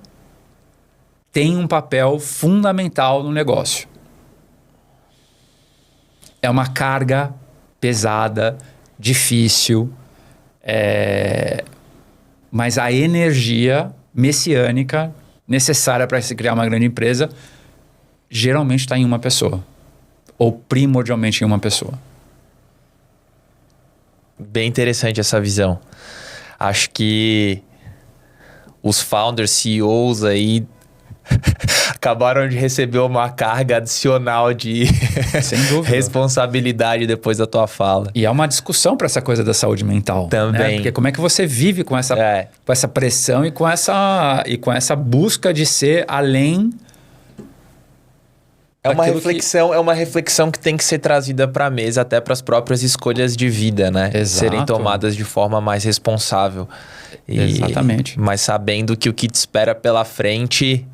tem um papel fundamental no negócio. É uma carga pesada, difícil, mas a energia messiânica necessária para se criar uma grande empresa geralmente está em uma pessoa. Ou primordialmente em uma pessoa. Bem interessante essa visão. Acho que os founders, CEOs aí acabaram de receber uma carga adicional de Sem dúvida. responsabilidade depois da tua fala. E há uma discussão para essa coisa da saúde mental. Também. Né? Porque como é que você vive com essa pressão e com essa busca de ser além... É uma reflexão que tem que ser trazida para a mesa até para as próprias escolhas de vida, né? Exato. Serem tomadas de forma mais responsável. Exatamente. Mas sabendo que o que te espera pela frente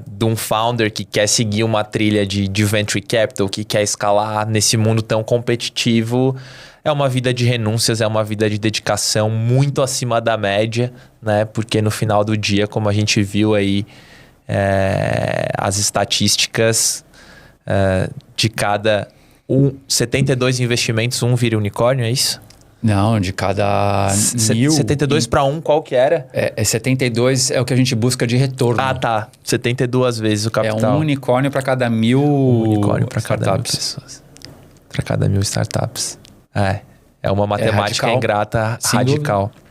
de um founder que quer seguir uma trilha de venture capital, que quer escalar nesse mundo tão competitivo, é uma vida de renúncias, é uma vida de dedicação muito acima da média, né? Porque no final do dia, como a gente viu aí, as estatísticas de cada 72 investimentos, um vira unicórnio, é isso? Não, de cada 1000... 72 para 1, qual que era? 72 é o que a gente busca de retorno. Ah, tá. 72 vezes o capital. É um unicórnio para cada 1000 unicórnio para cada 1000 startups. pessoas. Para cada 1000 startups. É uma matemática radical. ingrata, Sem radical. dúvida.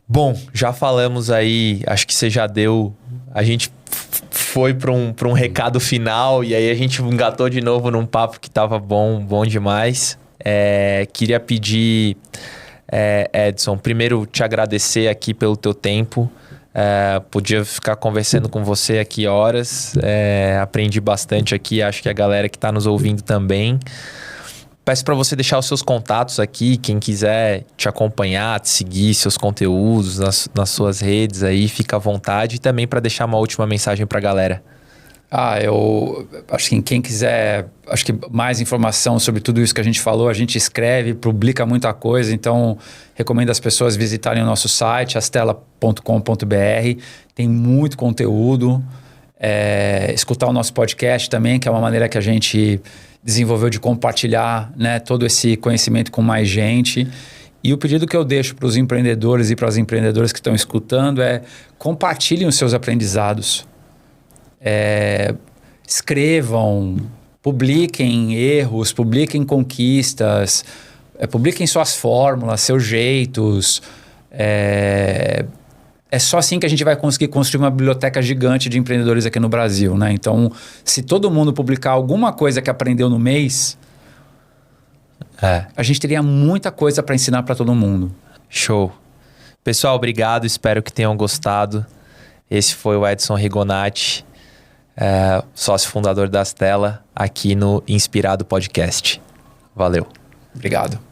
Bom, já falamos aí, acho que você já deu... A gente foi para um recado final e aí a gente engatou de novo num papo que tava bom demais. Queria pedir, Edson, primeiro te agradecer aqui pelo teu tempo. Podia ficar conversando com você aqui horas. Aprendi bastante aqui, acho que a galera que está nos ouvindo também. Peço para você deixar os seus contatos aqui, quem quiser te acompanhar, te seguir, seus conteúdos nas suas redes aí, fica à vontade. E também para deixar uma última mensagem para a galera. Eu acho que quem quiser, acho que mais informação sobre tudo isso que a gente falou, a gente escreve, publica muita coisa, então recomendo as pessoas visitarem o nosso site, astela.com.br, tem muito conteúdo, escutar o nosso podcast também, que é uma maneira que a gente desenvolveu de compartilhar, né, todo esse conhecimento com mais gente. E o pedido que eu deixo para os empreendedores e para as empreendedoras que estão escutando é compartilhem os seus aprendizados. Escrevam, publiquem erros, publiquem conquistas, publiquem suas fórmulas, seus jeitos. É só assim que a gente vai conseguir construir uma biblioteca gigante de empreendedores aqui no Brasil, né? Então, se todo mundo publicar alguma coisa que aprendeu no mês, a gente teria muita coisa para ensinar para todo mundo. Show. Pessoal, obrigado. Espero que tenham gostado. Esse foi o Edson Rigonati, sócio fundador da Astela, aqui no Inspirado Podcast. Valeu. Obrigado.